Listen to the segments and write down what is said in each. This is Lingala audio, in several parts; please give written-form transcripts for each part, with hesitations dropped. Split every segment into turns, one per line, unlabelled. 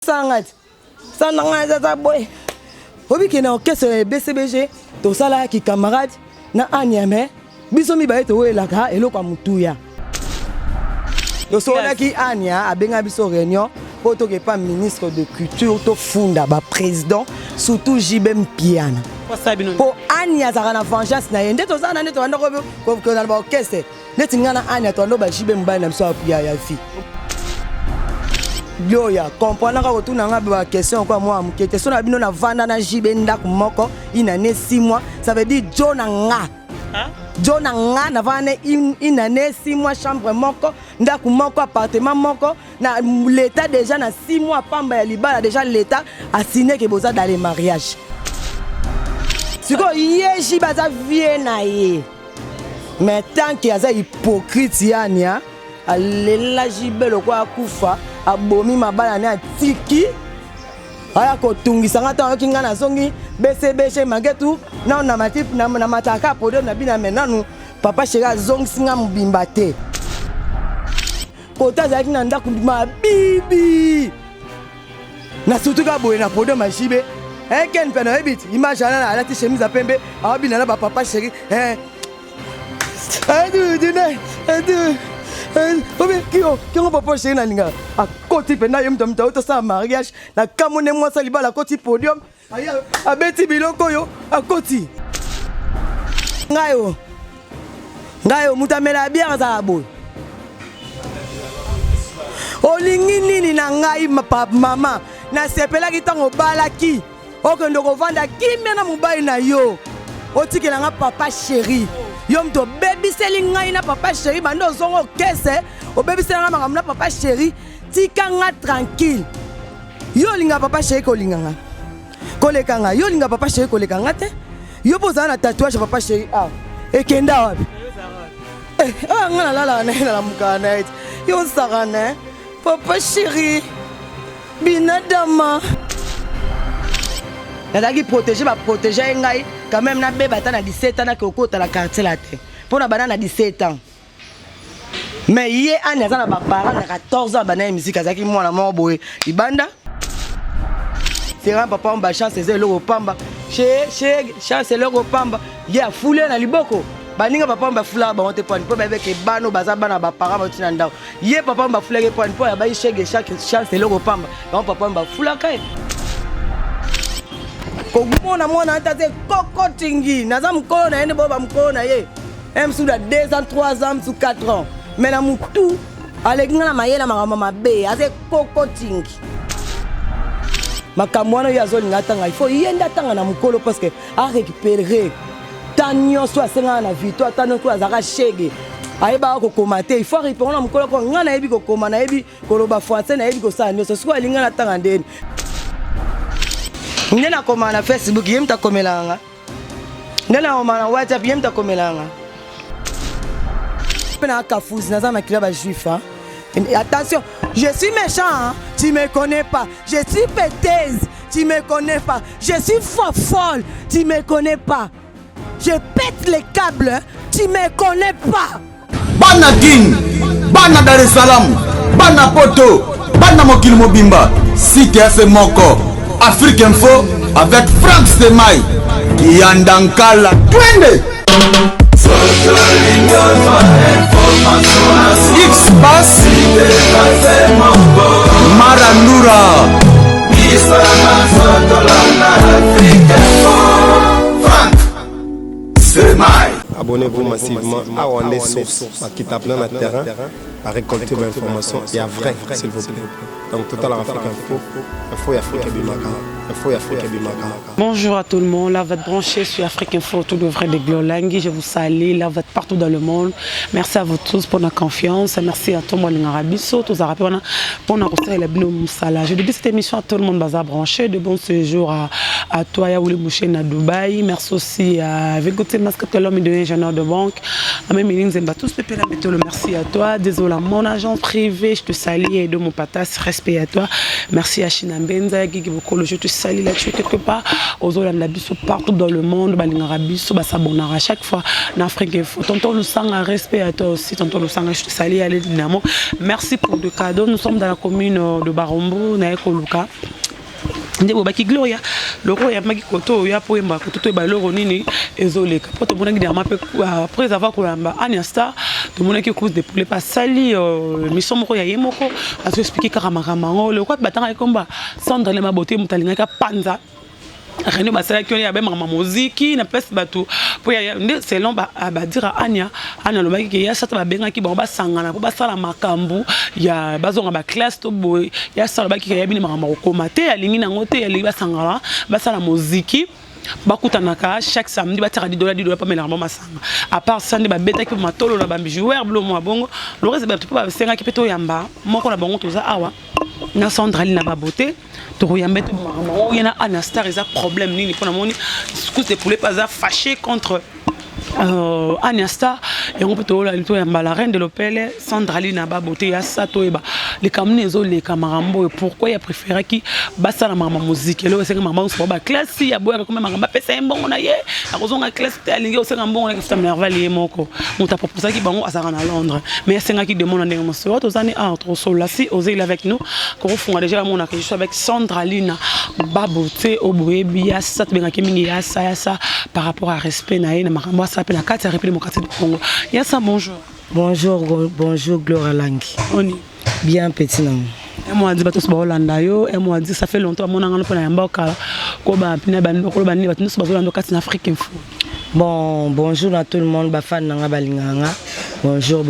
Sangat. Sananga boy. Obi qui est en caisse BCBG, to sala qui camarade na Anyame, biso mi ba eto la ka eloko mutuya. To sala qui Anya abenga biso réunion pour to que pas ministre de culture to funda ba président surtout Jibem Piana. Pour Anya za na vengeance na yende to sala na to ndo ko na ba caisse. Netinga na Anya to ndo ba Jibem ba na biso apia ya fi. Gloria, comprendre quand retourne en question quoi moi qui était sur la bino na vanda na jibenda moko ina ne 6 mois ça veut dire Jonanga Jonanga na vanda ina ne 6 mois chambre moko ndaku moko appartement moko na l'état déjà na 6 mois pamba ya libala déjà l'état a signé que boza dans les mariages siko yé jibaza vie na ye mais tant qu'il y a hypocrite yania alela jibelo kwa kufa abomi mabala ne atiki aya ko tungisa ngata yoki ngana zongi BCBG magetu na na matip na mataka podo na bina menanu papa shega zongi singa mbimba te kota zaki na ndaku mabibi na surtout ka boye na podo mashibe ken pena ebit image ala ala ti chemise pembe abina na papa shegi adu qui on peut pas chérir nalinga à côté pena yom tam ta ça mariage na kamone moi ça libala côté podium a beti biloko yo à côté ngayo mutamela bière za boy olingi nini na ngai mama na sepela kitango balaki okendo ko vanda kimena mubai na yo otikela nga papa chéri yom to baby selling ngai na papa chéri bando zongo kese o baby selling nga na papa chéri tika nga tranquille yo linga papa chéri ko linga nga koleka nga yo linga papa chéri koleka nga te yo poza na tatouage papa chéri ekenda wapi nga la na mukana et yo sarana papa chéri binadama Nadagi protéger ba protéger ngai quand même na beba ta na 17 ans na ko ta la quartier la te. Pour na banana 17 ans. Mais yé anya za na ba parents na 14 ans bana musique azaki mwana mo boye. Ibanda. C'est grand papa on ba chance c'est le pamba. Chance le pamba. Ya foulé na liboko. Baninga papa on ba fula ba on te point pour ba avec bano baza bana ba parents ba tina ndao. Yé papa on ba fula point pour ya ba chege chaque chance le pamba. Ba papa on ba fula kai. Komona mona ataze koko tingi naza mkono na ende boba mkono na ye msu da 2 ans 3 ans msu 4 ans mais na mutu alenga na mayela mama mabe aze koko tingi makamwana ya zoli ngatanga il faut yenda tanga na mukolo parce que a récupérer tanyo so asenga na victoire tanyo so azaka shege ayeba ko komate il faut répondre na mukolo ko ngana yebi ko koma na yebi ko loba français na yebi ko sa nyo so so alinga na tanga ndeni Nena koma na Facebook yem ta komelanga. Nena koma na WhatsApp yem ta komelanga. Pena kafuzi naza na kilaba juif hein. Attention, je suis méchant hein? Tu me connais pas. Je suis pétaise, tu me connais pas. Je suis folle, tu me connais pas. Je pète les câbles, hein? Tu me connais pas.
Bana King, Bana Dar es Salaam, Bana Poto, Bana Mokil Mobimba. Si tu as fait mon corps. Afrique Info avec Franck Semaï Yandankala Twende X-Bass Marandura Franck Semaï.
Abonnez-vous massivement à Wandé Source qui tape dans le terrain à récolter vos informations et à vrai, s'il vous plaît. Donc, Total Afrique Info, Info et Afrique Bimaka. Info et Afrique Bimaka.
Bonjour à tout le monde, là vous êtes branchés sur Afrique Info, tout le vrai de Glolangui, je vous salue, là vous êtes partout dans le monde. Merci à vous tous pour la confiance, merci à tout le monde en Arabiso, tous les pour nous conseiller la bino moussala. Je dédie cette émission à tout le monde bazar branché, de bon séjour à toi, Yaouli Mouchen à Dubaï. Merci aussi à Végoté Masque, l'homme de l'ingénieur de banque, à mes milines, tous les pères, merci à toi, désolé. Zola, mon agent privé, je te salue et de mon patas, respect à toi. Merci à China Benza, Guigui Bokolo, je te salue là-dessus quelque part. Aux Zola Nabiso partout dans le monde, Balingarabiso, Basabonara chaque fois. En Afrique Info. Tonton Lusanga, respect à toi aussi. Tonton Lusanga, je te salue, allez Dynamo. Merci pour le cadeau. Nous sommes dans la commune de Barombo, Naeko Luka. Ndebo baki Gloria loro ya maki koto ya poemba koto to ba loro nini ezoleka poto mona ngi dama pe après avoir kolamba Aniasta to mona ki cause de poulet pas sali mission moko ya yemoko azo expliquer karamaka mango le quoi batanga komba Sandra le mabote mutalinga ka panza René basala ki on ya ba mama muziki na place bato po ya selon ba dire Anya lo baki ya sata ba benga ki ba sangana po basala makambu ya bazonga ba classe to boy ya sala baki ya bini mama ko mate alingi na ngote ya liba sangala basala muziki bakutanaka chaque samedi batira $10 pas mela masanga à part ça ne ba beta ki matolo na ba joueur blo mo bongo le reste ba pas senga ki peto yamba moko na bongo toza awa na Sandra na ba beauté to yamba to mama yana Anastar eza problème nini pona moni cause de poulet pas fâché contre Aniasta et on peut la reine de l'Opel Sandra Lina Babote ya Sato eba les camnezo les camarambo pourquoi il a préféré qui bassa la maman musique là c'est que maman se ba classe ya boya comme maman pesa mbongo na ye a raison la classe alingi au senga mbongo na ki ftamela vali moko muta proposer ki bango azara na Londres mais senga qui demande ndenge mo so to zani trop so là si oser il avec nous qu'on fonga déjà mon je suis avec Sandra Lina Babote oboyebi ya Sato benga ki mingi ya ça par rapport à respect na ye na maman s'appelle la carte, répétez mon quartier de Congo. Yassa, bonjour.
Bonjour, Gloria Langi.
On y.
Bien, petit nom.
Et moi, je dis, et moi, ça fait longtemps que je suis
bon, bonjour à tout le monde, bonjour,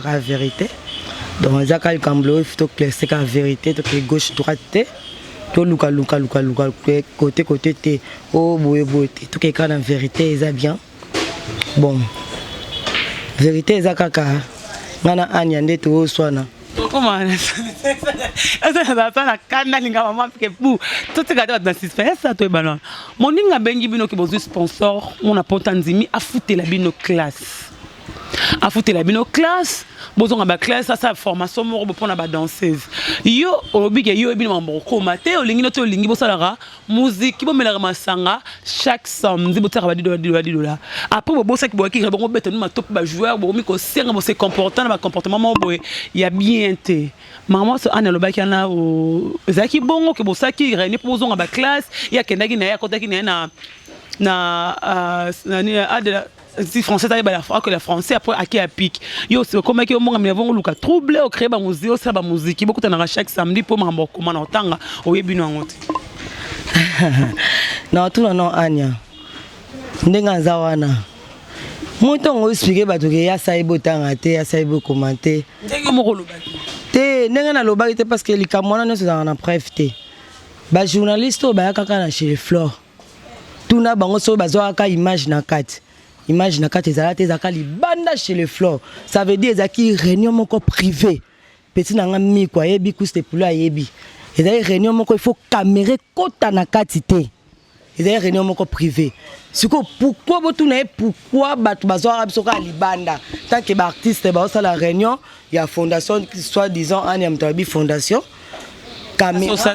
la vérité. Donc, Zakal Kamblo, il faut que la vérité, que gauche, droite, tout luka côté té oh boye tout que la vérité est bien bon vérité est kaka ngana anya ndete o swana
comment ça la kana linga mama que pour tout ce gars dans suspense ça toi bana moninga bengi bino ki bozu sponsor on a potanzimi a fouter la bino classe bozonga ba classe ça formation moko pour na ba danseuse yo obike yo bino mamboko mate olingi no to olingi bosalara musique bomelaka masanga chaque samedi botaka ba $10 après bosa ki boki bongo beto ma top ba joueur bo mi ko senga bo se comportant na ba comportement mo boy ya bien té maman so ana lo baki na o zaki bongo ke bosaki rene pozonga ba classe ya kendaki na ya kotaki na si français que le français après à qui pique yo c'est comme que mon ami avons luka trouble au créer ba musique ça ba musique beaucoup na chaque samedi pour mambo comment na otanga oyebino ngote
non tout non Anya ndenga zawana moto ngo expliquer ba to ke ya saibo tanga te ya saibo commenter
ndenge moko lobaki
te ndenga na lobaki te parce que likamona ne ça na bref te ba journaliste ba kaka na chez Flore tout na bango so bazwa ka image na kati image na kati ezalaka libanda chez les Flore ça veut dire ezaki réunion moko privé petit na ngami kwa yebi kuste pula yebi ezali réunion moko il faut caméra kota na kati te ezali réunion moko privé siko pourquoi pourquoi batu bazwa bisoka libanda tant que ba artiste ba ça la réunion il y a fondation soit disant Anya Mtabi fondation caméra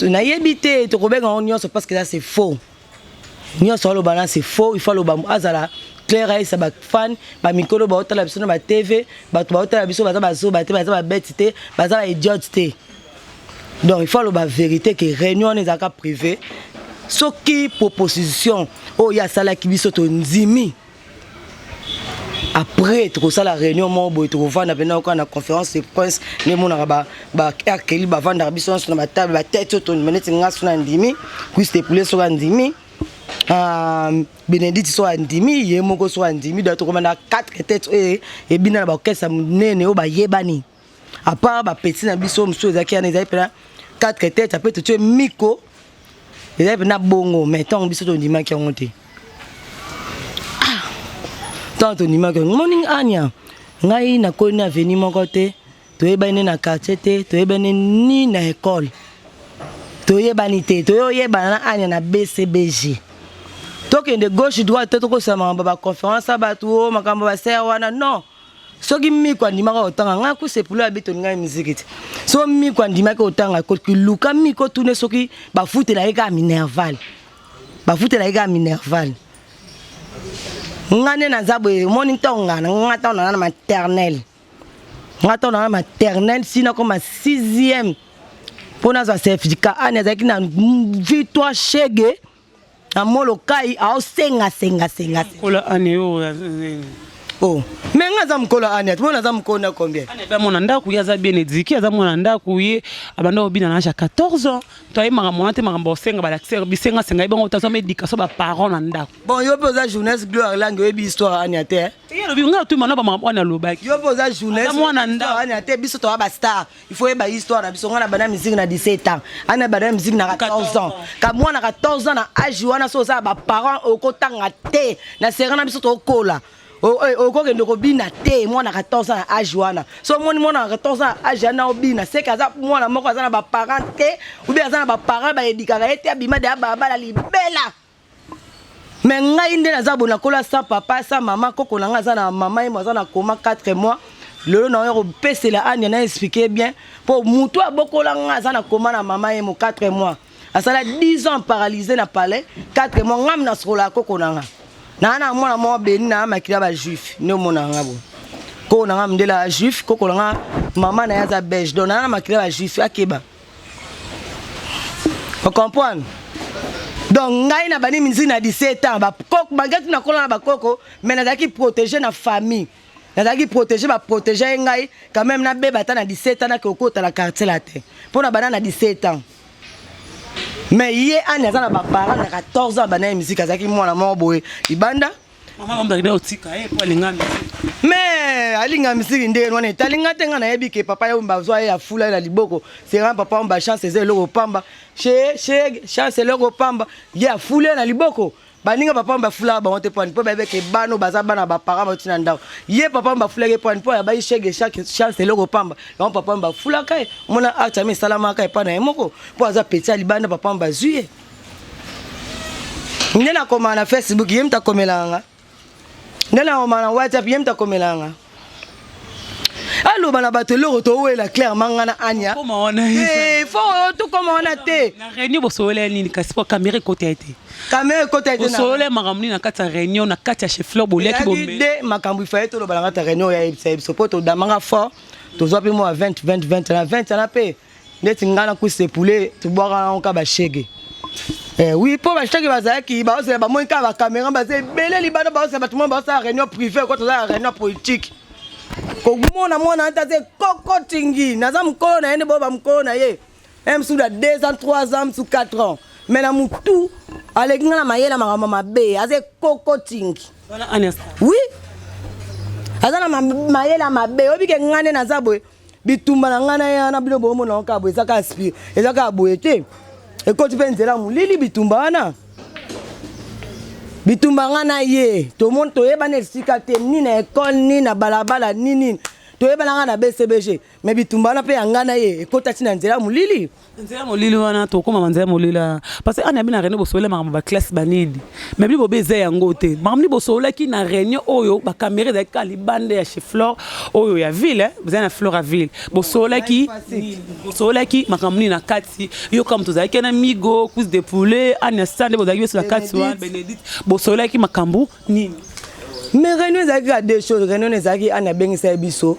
na yebi te to kobenga onyo parce que ça c'est faux. Nous sommes balance c'est faux, il faut le bam azala clair et ça ba fan ba mikolo ba hôtel biso na ba TV ba to ba hôtel biso ba zo ba te ba bêtité ba za idioteté. Donc il faut le ba vérité que réunion les aka privé ce qui proposition oh ya sala ki biso to nzimi après tout ça la réunion mo boy to vanda bena ko na conférence de presse ne mona ba akeli ba vanda biso na ba table ba tête to menete ngaso na ndimi kuiste poulet so ndimi Benedict so andimi ye moko so andimi doit komanda 4 têtes et bina ba orchestre nene o ba yebani à part ba petit na biso mso ezaki na ezali pena 4 têtes après tu miko ezali pena bongo mais tant biso to ndima ki ngote tant to ndima ki morning Anya ngai na ko na veni moko te to yebani na quartier te to yebani ni na école to yebani te to yebana Anya na BCBG donc de gauche droite to ko sama ba conférence ba tu makambo ba ser wana non soki miko andimaka otanga nga ku sepulu abeto ngai musique so miko andimaka otanga ko luka miko tune soki bafutela eka minerval ngane na zabwe moni tonga na ngata na maternelle sina comme 6e pour na certificat ane zaki na victoire chege amolo kai au senga
kola ane
oh mais nga za mkola ane tuna za mkona combien
ane ba mona ndaku ya za bien éduqué za mona ndaku ye abanda obina na 14 ans toi maka mona te maka bosenga ba l'accès bisenga senga ibongo tazo médication ba parents na ndaku
bon yo poza jeunesse gloire langue webi histoire ane te
ye lobi nga tu mana ba maka mona lobaki
yo poza jeunesse
mona ndaku
ane te biso to ba star il faut ba histoire na biso ngana bana musique na 17 ans ane bana musique na 14 ans ka mwana 14 ans na âge wana so za ba parents okotanga te na serana biso to kola okokende kobina te mwana 14 ans na âge wana so moni mwana 14 ans na âge na obina c'est kaza mwana moko aza na ba parents te ou bien aza na ba parents ba edikaka ete abima de baba libela mais ngai nde naza bona kola sa papa sa maman koko na nga aza na mama ye aza na koma 4 mois lelo na yo pesela anya na expliquer bien pour mutu abokola nga aza na koma na mama ye mo 4 mois asala 10 ans paralysé na palais 4 mois ngam na sola koko na nga na mwana mo beni na makila ba juif ne mona ngabo ko na ngam de la juif koko nga mama na yaza belge donc na makila ba juif akeba vous comprenez donc ngai na bani minzi na 17 ans ba koko bagati na kola na ba koko mais na zaki protéger na famille na zaki protéger ngai quand même na beba ta na 17 ans na kokota la quartier la terre pour na bana na 17 ans mais yé ane aza na ba parents na 14 ans bana musique azaki mwana mo boye ibanda
mama mbakida otika po alingami
mais alinga musique ndé wana talinga tenga na yebi ke papa yo mbazwa ya fula na liboko c'est grand papa mba chance ze loko pamba chance loko pamba ya fula na liboko baninga papa mba fula ba onte point po ba ke bano baza bana ba parents batina ndao ye papa mba fula ke point po ya ba chege chaque chance loko pamba ba papa mba fula kai mona acta mi salama kai pa na emoko po aza petit libanda papa mba zuye ndena koma na Facebook yemta komelanga ndena koma na WhatsApp yemta komelanga allo bana bato loko to wela clairement ngana anya
comment on
faut tout comment on a té
na réunion bo sole ni kasi po caméra côté été
caméra côté été
na sole makamni na kati réunion na kati chef fleur bo leki bombe
de makambu ifaye to lo bana kati réunion ya so poto damanga fort to zo pe mo 20 na pe ndeti ngana ku se poulet to boira on ka ba chege oui pour ba chege bazaki ba ose ba mo ka ba caméra ba se belé libana ba ose ba tout le monde ba sa réunion privée ko to la réunion politique ko mona anta se koko tingi naza mkolo na yende boba mkolo na ye même sous la 2 ans 3 ans sous 4 ans mais na mutu alenga na mayela mama mabe aze koko tingi
voilà Agnès
oui azana mayela mabe obike ngane na zabwe bitumba na ngana ya na bilo bomo na okabo ezaka aspire ezaka aboyete e ko tu penzela mulili bitumba wana bitumba ngana ye to monde to yeba na sika te ni na école ni na balabala ni to yeba na BCBG mais bitumba na pe ngana ye ekota tina nzela mulili
wana to koma nzela mulila parce que ana bina réunion bo sole makamba ba classe banini mais bi bo beze yango te makamba bo sole ki na réunion oyo ba caméra za kali bande ya chez Flore oyo ya ville vous na Flore à ville bo sole ki makamba na kati yo comme to za ki na migo couche de poulet ana stande bo za ki sur la kati wa Bénédicte bo sole ki makambu nini
mais réunion za ki des choses réunion za ki ana bengisa biso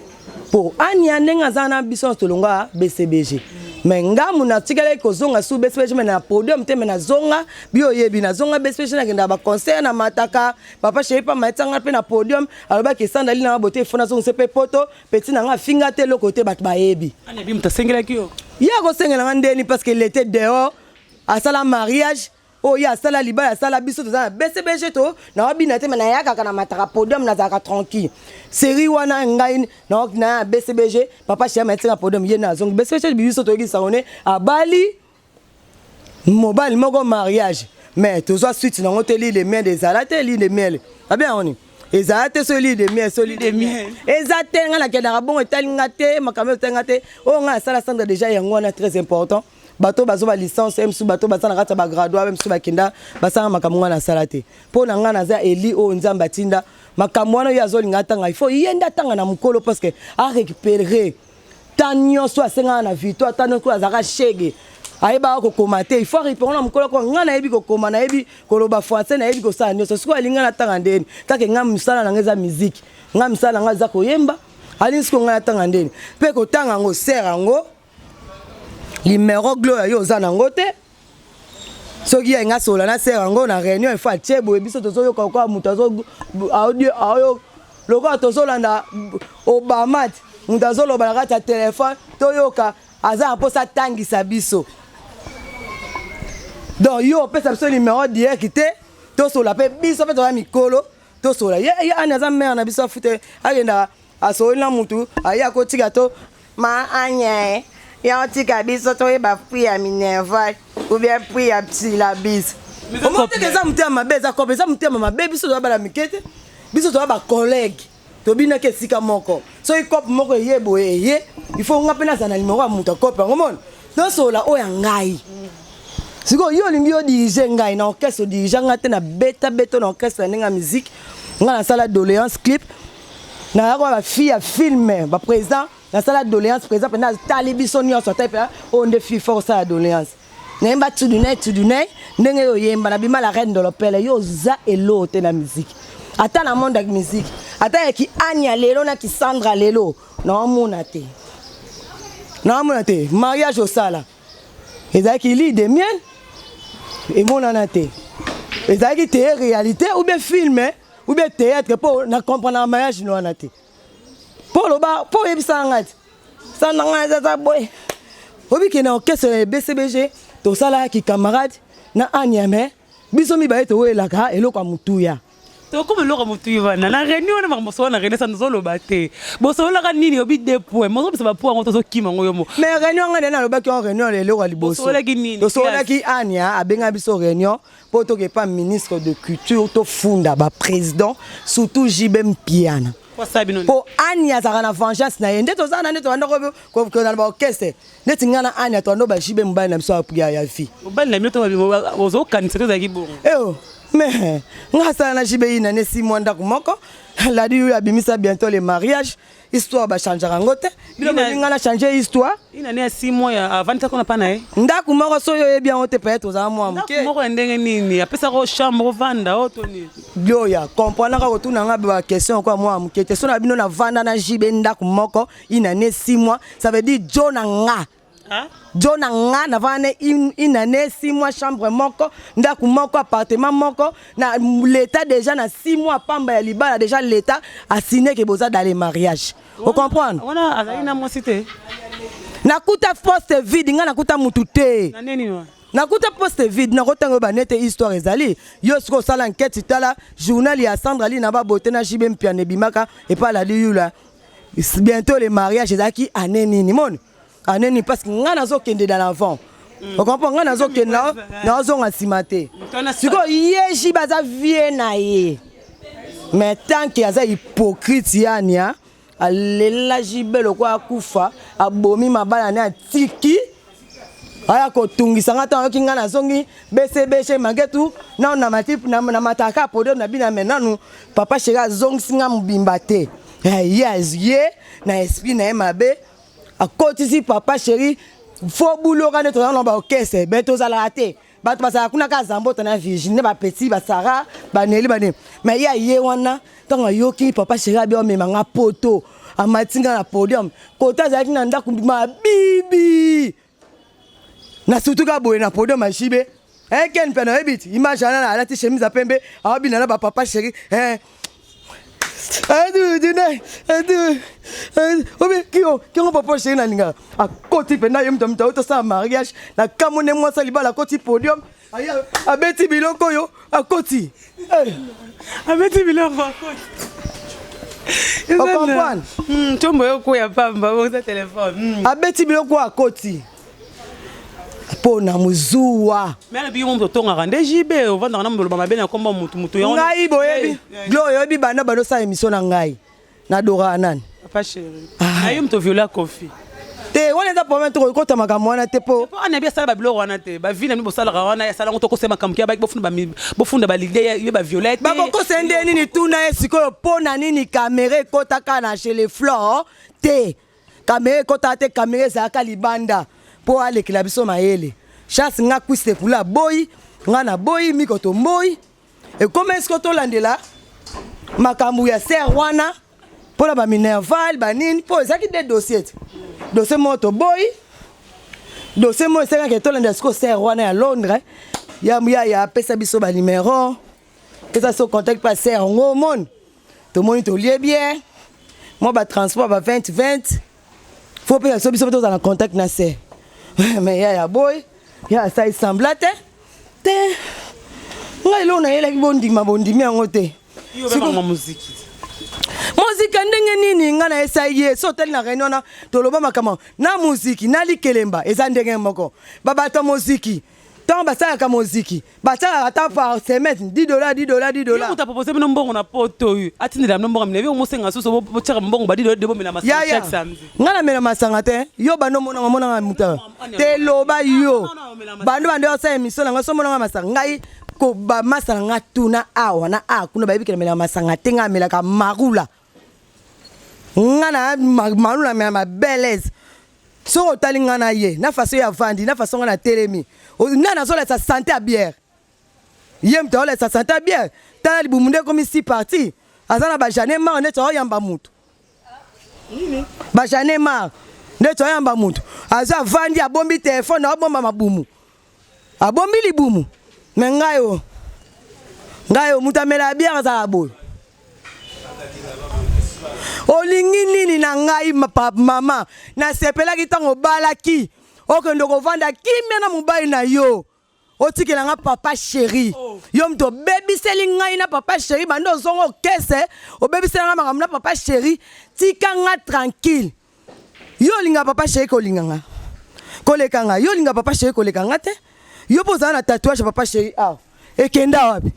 pour anya ndenga zana biso tolonga BCBG mais ngamu na tikale ko zonga sous BCBG mais na podium te mais na zonga bio yebi na zonga BCBG na kenda ba concert na mataka papa chéri pa matanga pe na podium aloba ke sandali na boté fona zonga sepe poto petit na nga finga te le côté bat ba yebi
ani bi mta sengela kio
ya ko sengela ndeni parce que il était dehors à sala mariage oh ya sala liba ya sala biso to za BCBG to na obina te mais na yaka kana mataka podium na zaka tranquille série wana ngai na BCBG papa chéri matanga podium ye na zonga BCBG biso to ki saone a Bali mobile moko mariage mais to zo suite na ngoteli les mains des alate li de miel a bien on ezate soli de miel ezate nga la kena bon etalinga te makambe etanga te o nga sala sandra déjà yango na très important bato bazo ba licence msu bato basana kata ba graduat msu bakenda basanga makamwa na salate po na nga naza eli o nzamba tinda makamwa no yazo linga tanga il faut yenda tanga na mukolo parce que a récupérer tanyo so asenga na victoire tanyo ko azaka shege ayeba ko komate il faut répondre na mukolo ko nga na yebi ko koma na yebi ko loba français na yebi ko sa nyoso siko alinga na tanga ndeni kake nga msala na ngeza musique nga msala nga za ko yemba alinsiko nga na tanga ndeni pe ko tanga ngo sera ngo numéro gloire yo za nango te soki ya nga sola na sera ngo na réunion il faut chebo biso to yo kwa mutazo audio ayo loko to solanda Obama mutazo lo balaka ta téléphone to yoka aza po sa tangisa biso donc yo pesa biso numéro direct te to sola pe biso pe to ya mikolo to sola ye anaza mère na biso fute agenda asola mutu aya ko tika to ma anya ya tika biso to e ba fuya Minerval ou bien fuya syllabus o mo te keza mutu ya mabeza ko beza mutu ya mabe biso to ba la mikete biso to ba collègue to bina ke sika moko so i cop moko yebo ye il faut nga pena za na numéro ya mutu cop ngomona to sola o ya ngai siko yo lingi yo dirige ngai na orchestre dirige nga te na beta beto na orchestre ndinga musique nga na sala doléance clip na ko ba fille ya film ba président na sala doléance président pendant talibiso nyonso ta pe on de fille force à doléance nemba tudunai ndenge yo yemba na bima la reine de l'opéra yo za elo te na musique ata na monde de musique ata ki Anya lelo na ki Sandra lelo na mona te mariage au sala ezaki li de miel et mon anate ezaki te réalité ou bien film ou bien théâtre pour na comprendre un mariage no anate pour le ba pour yebisa ngati sana ngati za boy obi ke na orchestre BCBG to sala ki camarade na Anya me biso mi ba eto welaka eloko mutuya
to comme le remutu ivana na réunion na mamoso na rene sanzo lo baté boso la nini obi de point mo so ba point ngoto so kima ngoyo mo
mais réunion ngane na lo ba ki en réunion le lo liboso
boso la nini
to so la ki Anya abenga biso réunion pour to ke pas ministre de culture to funda ba président surtout Jibem Piana pour Anya za na vengeance na yende to za na neto ndo ko na ba orchestre neti ngana Anya to ndo ba Jibem ba na biso apia ya fi
obali na mioto ba bozo kanisa to za ki bongo
mais nga sala na jibe ina ne 6 mois ndako moko la di ya bimisa bientôt le mariage histoire ba changer ngote bilo nga na changer histoire
ina ne 6 mois avant ta kona pana
ndako moko so yo bien ote peut-être za moi
mke ndako moko ndenge nini apesa ko chambre vanda oto ni
gloria comprendre ka ko tuna nga ba question kwa moi mke te so na bino na vanda na jibe ndako moko ina ne 6 mois ça veut dire John nga Jona nga na vane une année 6 mois chambre moko ndaku moko appartement moko na l'état déjà na 6 mois pamba ya libala déjà l'état a signé que boza dans les mariages vous comprenez
ona azali na mosité
nakuta poste vide nga nakuta mutu te
na nini wa
nakuta poste vide na kotango ba nete histoire ezali yo siko sala enquête tala journal ya Sandra ali na ba boté na Jibem Piane bimaka et pas la liula bientôt les mariages ezaki année nini mon aneni parce que nga nazo kende dans l'avant on comprend nga nazo kende na zo ngasimate siko yeji baza vie na ye mais tant qu'il y a hypocrite yania alela jibelo kwa kufa abomi mabala na tiki aya ko tungisa ngata yo kinga nazongi BCBG magetu na matip na mataka podo na bina menanu papa shega zongsinga mubimba te yes ye na esprit na mabe a côté papa chéri faut boulot quand tu dans ba orchestre ben to za la raté ba to ba kuna ka zambo tana Virginie ba petit ba Sarah ba Nelly ba ne mais ya ye wana tant yoki papa chéri abi o memanga poto a matinga na podium kota za kina nda kumbima bibi na surtout ka boye na podium a jibe ken pena ebit image na la chemise a pembe a bi na ba papa chéri qui ont pas chez Nalinga à côté pena yem dom ta sa mariage na kamone moi sa libala côté podium a beti biloko yo à côté
a beti biloko à côté
on comprend
tombo yo ko ya pamba bo sa téléphone
a beti biloko à côté pona muzuwa
mais bi mo to ngaka nde jibe o vanda na mbolo ba bena komba mutu yo
ngai boyebi glo yo bi bana bano sa émission na ngai na dora nani
papa chéri na yum to viola kofi
te wana eza problème to ko tamaka mwana te po
ana bien sala ba bilo wana te ba vina mi bosala wana ya sala ngoto ko sema kamkia ba bofunda ba ligue ye ba violette
ba ko sende nini tuna esiko pona nini caméra kotaka na chez les fleurs te caméra kotate caméra za ka libanda po alekela biso mayele chasse nga kwiste pula boy nga na boy mikoto moy et comment est-ce que to landela makambu ya ser wana pour la minerval banine pour ça qui des dossiers dossier moto boy dossier mo c'est que to landela ce que ser wana à Londres ya pesa biso ba numéro que ça se contact pas ser ngo mon to moni to lié bien moi ba transport ba 20 faut payer so biso to dans contact na ser mais ya boy ya ça semblate te ngai lo na yela ki bondimi yango te
yo ba ma muziki
muziki ndenge nini nga na esaye so tel na réunion na toloba makama na muziki na likelemba eza ndenge moko babato muziki tant basala ka muziki basala ata par semaine $10
yo ta proposer mino mbongo na poto yu atindela mino mbongo mine mo senga so bo tshaka mbongo ba $10 de bo mena masanga chaque samedi
nga na mena masanga te yo bano mona muta te loba yo bando sa émission nga so mona masanga ngai ko ba masanga nga tuna awa na kuna ba bikela mena masanga te nga mela ka marula nga na marula mena ma belaise so otali nga na ye na façon ya vandi na façon nga na telemi nga na zola sa santé à bière yem to la sa santé à bière tala libumunde comme ici parti azana ba jané mar ne to yamba mutu ba jané mar ne to yamba mutu aza vandi abombi téléphone na bomba mabumu abombi libumu mais ngayo mutamela bière za boy olingi nini na ngai mama na sepela kitango balaki okendo ko vanda kimia na mobali na yo otikela nga papa chéri yo mto baby selling ngai na papa chéri bando zongo kese o baby selling nga makambo na papa chéri tika nga tranquille yo linga papa chéri ko linga nga koleka nga yo linga papa chéri koleka nga te yo poza na tatouage papa chéri ekenda wapi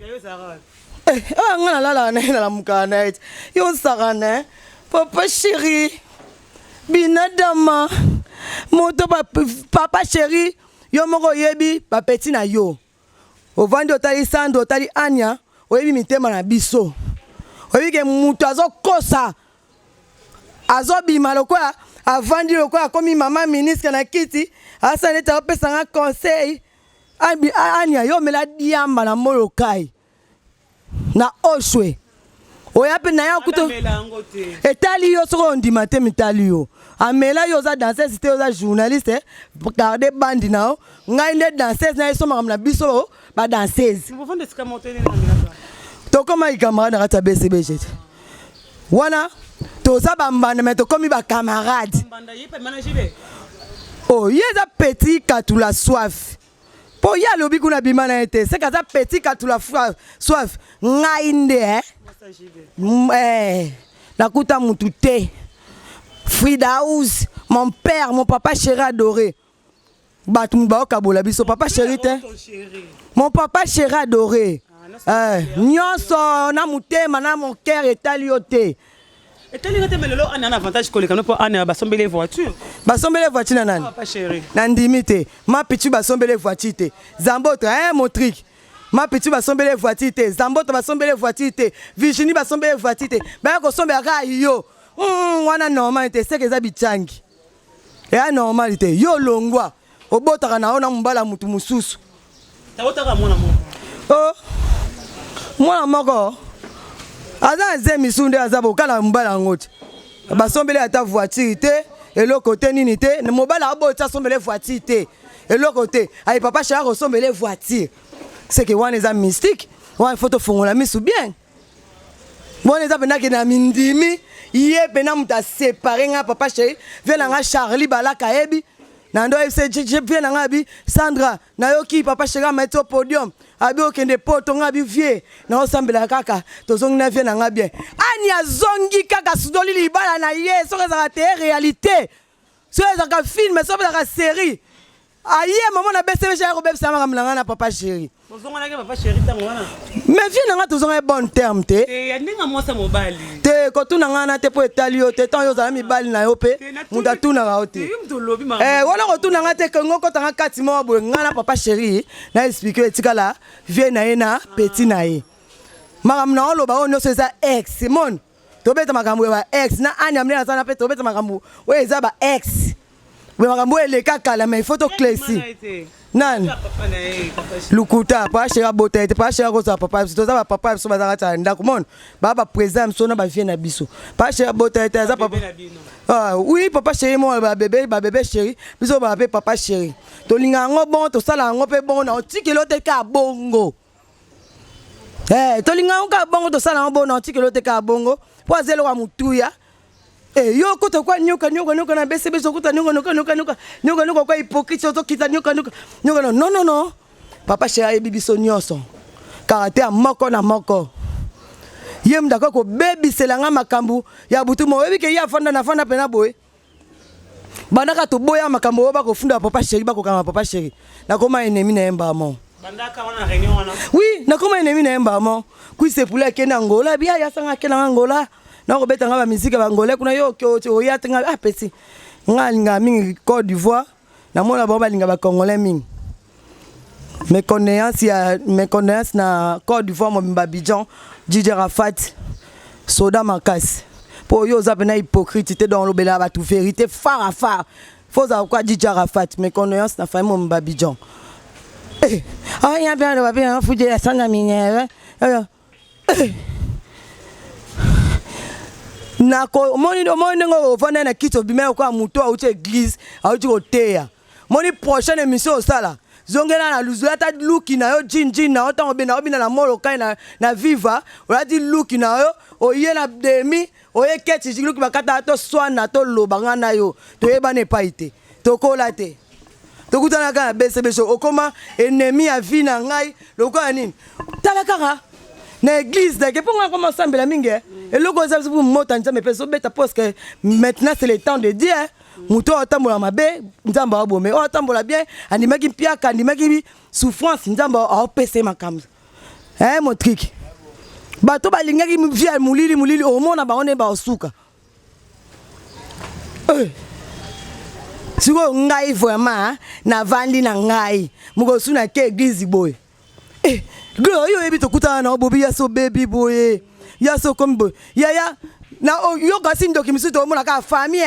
nga na lala na mukana et yo sarana papa chéri binadama moto papa chéri yo moko yebi ba petit na yo ovandi otali Sandro otali Anya oyebi mitema na biso oyebi ke mutu azokosa azobima lokola avandi lokola komi mama ministre na kiti asa neta opesa nga conseil Anya yo mela diamba na molokai na oshwe oyape na ya kuto etali yo soko ndima te mitali yo amela yo za danseuse te yo za journaliste garder bandi nao ngai nde danseuse na yeso makam na biso ba danseuse to koma ikamara na kata BCBG wana to za bambanda mais to komi ba camarade oh yeza petit katula soif po ya lobi kuna bima na ete c'est kaza petit katula soif ngai nde nakuta mutu te Frida House, mon père, mon papa chéri adoré. Batumba kabola biso papa chéri te. Mon papa chéri adoré. Nyonso na mutema na mon cœur etaliote.
Etaliote melelo ana un avantage kolekano pour ana basombele voiture.
Basombele voiture na nani?
Papa chéri.
Na ndimite. Ma pichu basombele voiture te. Zamboto mon trick. Ma pichu basombele voiture te. Zamboto basombele voiture te. Virginie basombele voiture te. Ba ko sombela ka yo. Wana normalité c'est que ça bichangi ya normalité yo longwa obotaka na ona mbala mutu mususu
tabotaka mwana moko
mwana moko aza nzemi sunde azabo kala mbala ngoti basombele ata voiture te eloko te nini te mobala abota sombele voiture te eloko te ay papa chéri ko sombele voiture c'est que wana eza mystique wana photo fongola misu bien wana eza pena ke na mindimi Yé pena muta séparé nga papa chéri vient nga Charlie balaka ebi nando je vient nga bi Sandra na yoki papa chéri mettre au podium abi okende poto nga bi vie na osambela kaka tozongi na vient nga bien anya zongi kaka sudoli libala na ye so ka te réalité so ka film so ka série aye maman na BCB chéri ko bebisa makambo na nga na papa chéri.
Bozonga na papa chéri tango wana.
Mais vie na nga tozonga bon terme te.
Ya ndinga mwasa mobali.
Te ko tuna nga na te po etali yo te tant yo za mibali na yo pe. Muta tuna ga ote. Wala ko tuna nga te ko ngoko tanga kati mo bo nga na papa chéri na expliquer etikala vie na ye na petit na ye. Makambo na oloba o nyoso eza ex mon. Tobeta makambo ya ex na anya mne na sana pe tobeta makambo o eza ba ex. We makambo ele kakala mais il faut to clési. Nan Lukuta pa chéra botete pa chéra ko sa papa so za papa so bazaka ta ndako mon baba président so na ba vie na biso pa chéra botete za papa. Ah oui papa chéri mo ba bébé chéri biso ba papa chéri to linga ngo bon to sala ngo pe bon na otikelo te ka bongo. To linga ngo ka bongo to sala ngo bon na otikelo te ka bongo po azelo wa mutuya. Yo kuta kwa nyoka na BCB so kuta nyoka kwa hypocrite so kita nyoka no papa chéri bibi so nyoso karate a moko na moko yem dako ko baby selanga makambu ya butu mo webi ke ya fanda na fanda pena boy bandaka to boya makambo ba ko funda papa chéri ba ko kama papa chéri na koma ennemi na emba mo bandaka wana réunion wana oui na koma ennemi na emba mo kui se pula ke na Angola bia ya sanga ke na Angola na ko beta nga ba musique ba Angola kuna yo o ya tenga petit nga linga mingi Côte d'Ivoire na mona ba linga ba Congolais mingi mes connaissances na Côte d'Ivoire mo Abidjan DJ Rafat Soda Makasi pour yo za pena hypocrite te dans lobela ba tout vérité phare à phare faut za quoi DJ Rafat mes connaissances na famille mo Abidjan ya bien le bien fouiller la sanga minière na ko moni ngo vanda na kito bimé ko muto auti église auti koteya moni prochaine émission sala zongela na luzu ata luki na yo jin na otango bina obina na molo kai na viva olati luki na yo oye na demi oye keti luki bakata to swana to lobanga na yo to yeba ne paite to kolate to kutana ka BCB so okoma ennemi ya vie na ngai lokola nini tala kaka na église de pour moi comment sambela mingi et le goza pour mota nzambe peso beta parce que maintenant c'est le temps de dire muto otambola mabe nzamba abome otambola bien animaki piaka animaki souffrance nzamba a pese makamza mon truc bato balingaki via mulili omona baone ba osuka siko ngai vraiment na vandi na ngai muko suna ke église boy Girl, yo ebi to kuta na obobi ya so baby boy. Ya so comme boy. Ya na yo gasi ndoki misu to mona ka famille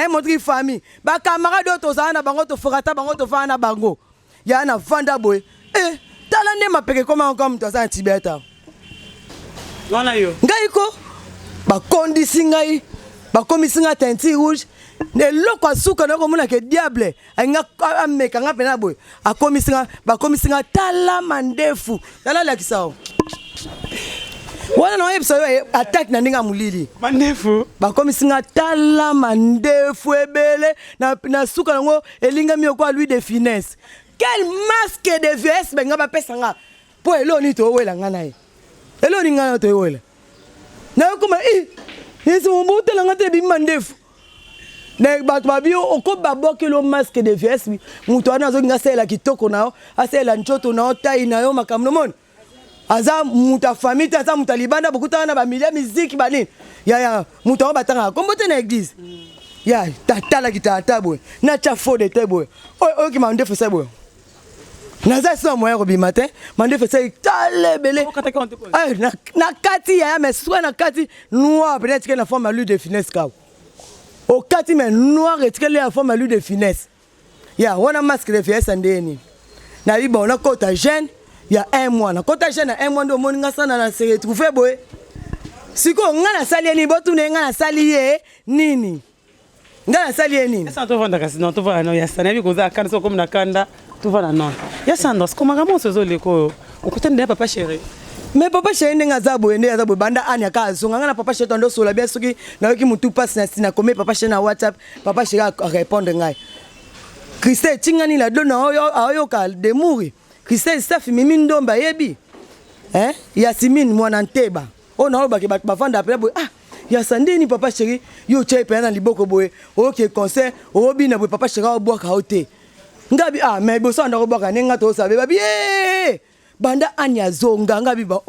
mon tri famille. Ba camarade to za na bango to forata bango to fa na bango. Ya na vanda boy. Tala ne mapeke comme to za Tibeta.
Wana yo.
Ngai ko ba kondisi ngai. Ba komisi nga tenti rouge. Ne loko suka na ko mona ke diable anga ameka nga pena boy akomisinga ba komisinga tala mandefu tala la kisao wana no episode attack na ndinga mulili
mandefu
ba komisinga tala mandefu ebele na suka ngo elinga mi kwa lui de finesse quel masque de vs benga ba pesanga po eloni to wela ngana e eloni ngana to wela na kuma isi mbutela ngate bi mandefu ne batwabio okoba bokelo masque de VS muto ana zo ngasela kitoko nao asela nchoto nao tai nayo makamno mon aza muta famille aza mutalibanda bokuta na ba milia musique banini ya muto batanga kombote na église ya tatala kitata boy na chafo de tebo o ki mande fese boy na za so moyen robi matin mande fese talebele na kati ya mais soit na kati noir peut-être que la forme à lui de finesse ka au kati mais noir et que la forme à lui de finesse ya wana masque de finesse ndeni na bi bon na kota jeune ya 1 mois na kota jeune na 1 mois ndo moninga sana na se retrouver boy siko nga na sali ni botu nga na sali ye nini nga na sali ye nini
ça to vanda kasi non to va no ya sana bi koza kana so comme na kanda to va na non ya sandros comment comment se zo leko okutende papa chéri
mais papa chéri ndenga zabo ende zabo banda anya ka zonga na papa chéri tondo sola bien soki na yoki mutu passe na sina comme papa chéri na WhatsApp papa chéri a répondre ngai Christelle tingani la dona ayo ka de mourir Christelle staff mimi ndomba yebi Yasimine mwana nteba ona oba ke bavanda après boy ya sandeni papa chéri yo chai pe na liboko boy OK concert obi na boy papa chéri o boka hote ngabi mais boso anda ko baka nenga to sabe babi banda anya zonga ngabi ba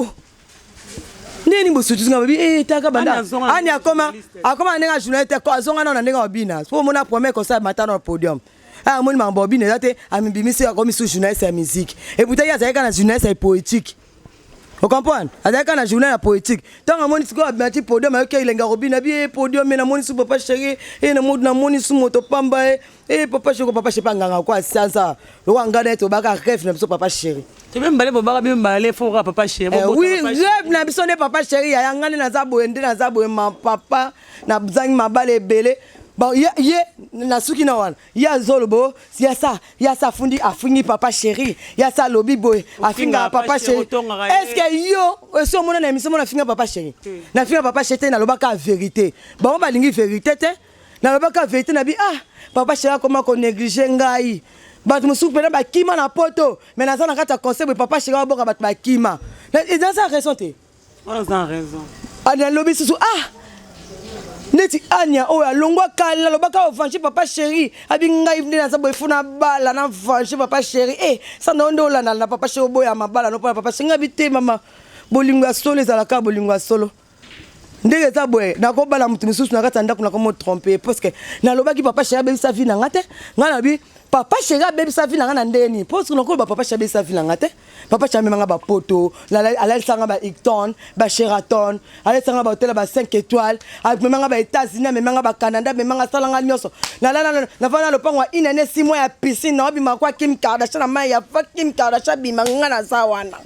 nini bosutu ngabi taka banda anya akoma nenga journaliste ko zonga na nenga obina so mona promet ko sa matin au podium moni mambo obina zate amibimisi akomi sous journaliste ya musique et pourtant ya zaka na journaliste poétique. Vous comprenez? Avec un journal poétique. Tant que mon isco a bien podium, avec il a robin bien podium, mais na mon isco papa chéri, et na mon isco moto pamba, et papa chéri, papa chéri pas nganga quoi, ça. Le wanga net au baga rêve na papa chéri.
Tu même balé pour baga bien balé faut papa chéri.
Oui, rêve na biso ne papa chéri, ya ngane na zabo ende na zabo ma papa na bzang ma balé belé. Bon, na suki na wan. Ya zolbo, ya ça fundi afingi papa chéri. Ya ça lobby boy, afinga papa chéri. Est-ce que yo, so mona na émission mona finga papa chéri. Na finga papa chéri na lobaka vérité. Bon ba lingi vérité te. Na lobaka vérité na bi papa chéri comment qu'on négliger ngai. Ba musuku pena ba kima na poto. Mais na ça na kata conseil papa chéri boka ba kima. Et dans ça raison te.
On a raison.
Ana lobby susu neti anya oya longwa kala lobaka ofanchi papa chéri abinga ivne na sabo ifuna bala na vanchi papa chéri ça ndo la na papa chéri boya mabala no papa chéri ngabite mama bolingwa solo za la ka bolingwa solo ndenge za boye na ko bala mutu misusu na kata ndako na ko mo tromper parce que na lobaki papa chéri be sa vie na ngate ngana bi papa chéri be sa vie na ngana ndeni parce que na ko papa chéri be sa vie na ngate papa chéri manga ba poto la ala sanga ba Hilton ba Sheraton ala sanga ba hôtel ba 5 étoiles manga ba États-Unis manga ba Canada manga salanga nyoso na vana lo pangwa inene 6 mois ya piscine na bi makwa Kim Kardashian na mai ya Kim Kardashian bi manga na sawana